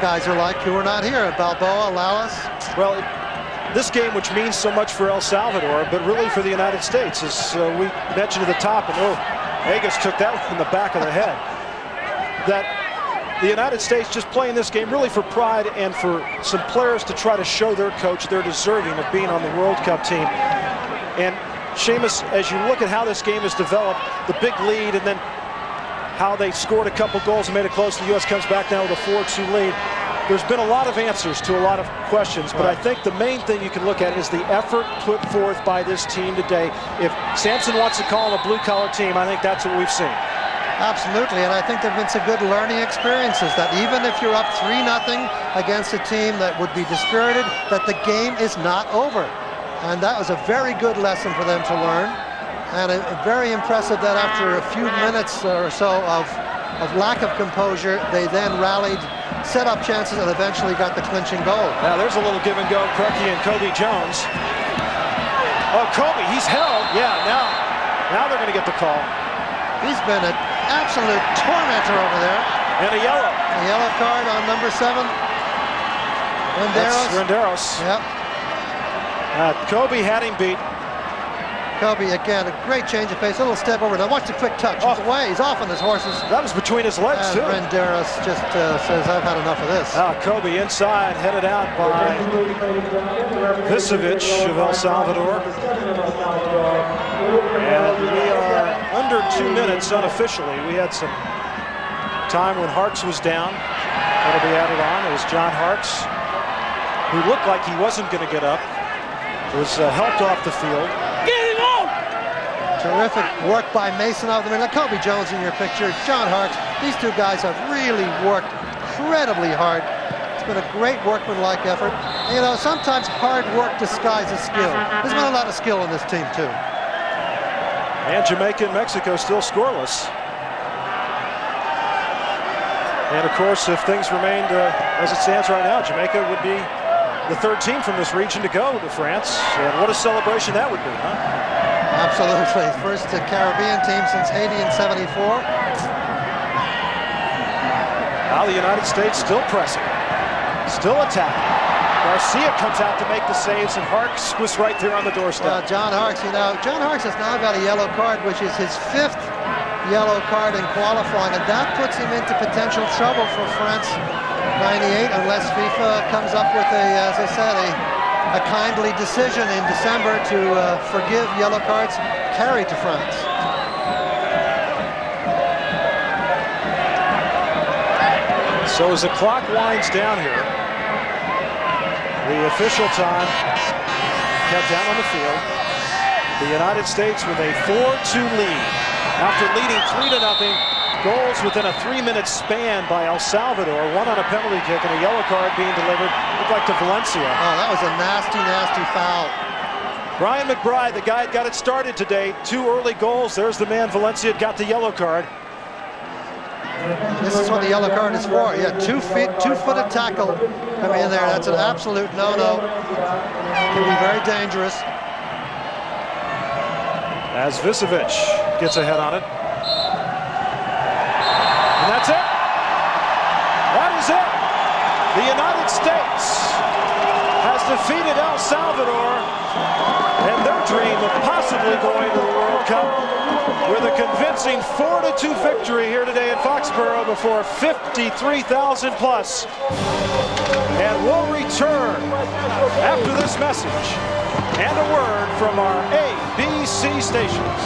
guys are like who are not here. Balboa, Lalas. Well, this game, which means so much for El Salvador, but really for the United States, as we mentioned at the top, and Agus took that in the back of the head, that the United States just playing this game really for pride and for some players to try to show their coach they're deserving of being on the World Cup team. And Seamus, as you look at how this game has developed, the big lead and then how they scored a couple goals and made it close, the U.S. comes back now with a 4-2 lead. There's been a lot of answers to a lot of questions, but I think the main thing you can look at is the effort put forth by this team today. If Sampson wants to call them a blue-collar team, I think that's what we've seen. Absolutely, and I think there have been some good learning experiences that even if you're up 3-0 against a team that would be dispirited, that the game is not over. And that was a very good lesson for them to learn. And very impressive that after a few minutes or so of lack of composure, they then rallied, set up chances, and eventually got the clinching goal. Now there's a little give and go, Preki and Kobe Jones. Oh, Kobe, he's held. Yeah, now they're going to get the call. He's been an absolute tormentor over there. And a yellow. A yellow card on number 7. Renderos. That's Renderos. Yep. Kobe had him beat. Kobe, again, a great change of pace, a little step over. Now watch the quick touch. He's away, he's off on his horses. That was between his legs, and too. Renderos just says, I've had enough of this. Kobe inside, headed out by Vicevic of El Salvador. And we are under 2 minutes unofficially. We had some time when Harks was down. That'll be added on. It was John Harks, who looked like he wasn't going to get up. Was helped off the field. Terrific work by Masonoff. I mean, like Kobe Jones in your picture, John Harks. These 2 guys have really worked incredibly hard. It's been a great workmanlike effort. And, you know, sometimes hard work disguises skill. There's been a lot of skill in this team, too. And Jamaica and Mexico still scoreless. And of course, if things remained as it stands right now, Jamaica would be the third team from this region to go to France. And what a celebration that would be, huh? Absolutely. First Caribbean team since Haiti in '74. Now the United States still pressing, still attacking. Garcia comes out to make the saves, and Harkes was right there on the doorstep. John Harkes, John Harkes has now got a yellow card, which is his 5th yellow card in qualifying, and that puts him into potential trouble for France '98 unless FIFA comes up with as I said, a kindly decision in December to forgive yellow cards carried to France. So as the clock winds down here, the official time kept down on the field. The United States with a 4-2 lead. After leading 3-0, goals within a 3-minute span by El Salvador, one on a penalty kick and a yellow card being delivered, looked like to Valencia. Oh, that was a nasty, nasty foul. Brian McBride, the guy that got it started today, 2 early goals. There's the man Valencia got the yellow card. This is what the yellow card is for. Yeah, 2-footed tackle coming in there. That's an absolute no-no. Can be very dangerous. As Vicevic gets ahead on it. And that's it. That is it. The United States has defeated El Salvador and their dream of possibly going to the World Cup with a convincing 4-2 victory here today in Foxborough before 53,000 plus. And we'll return after this message and a word from our ABC stations.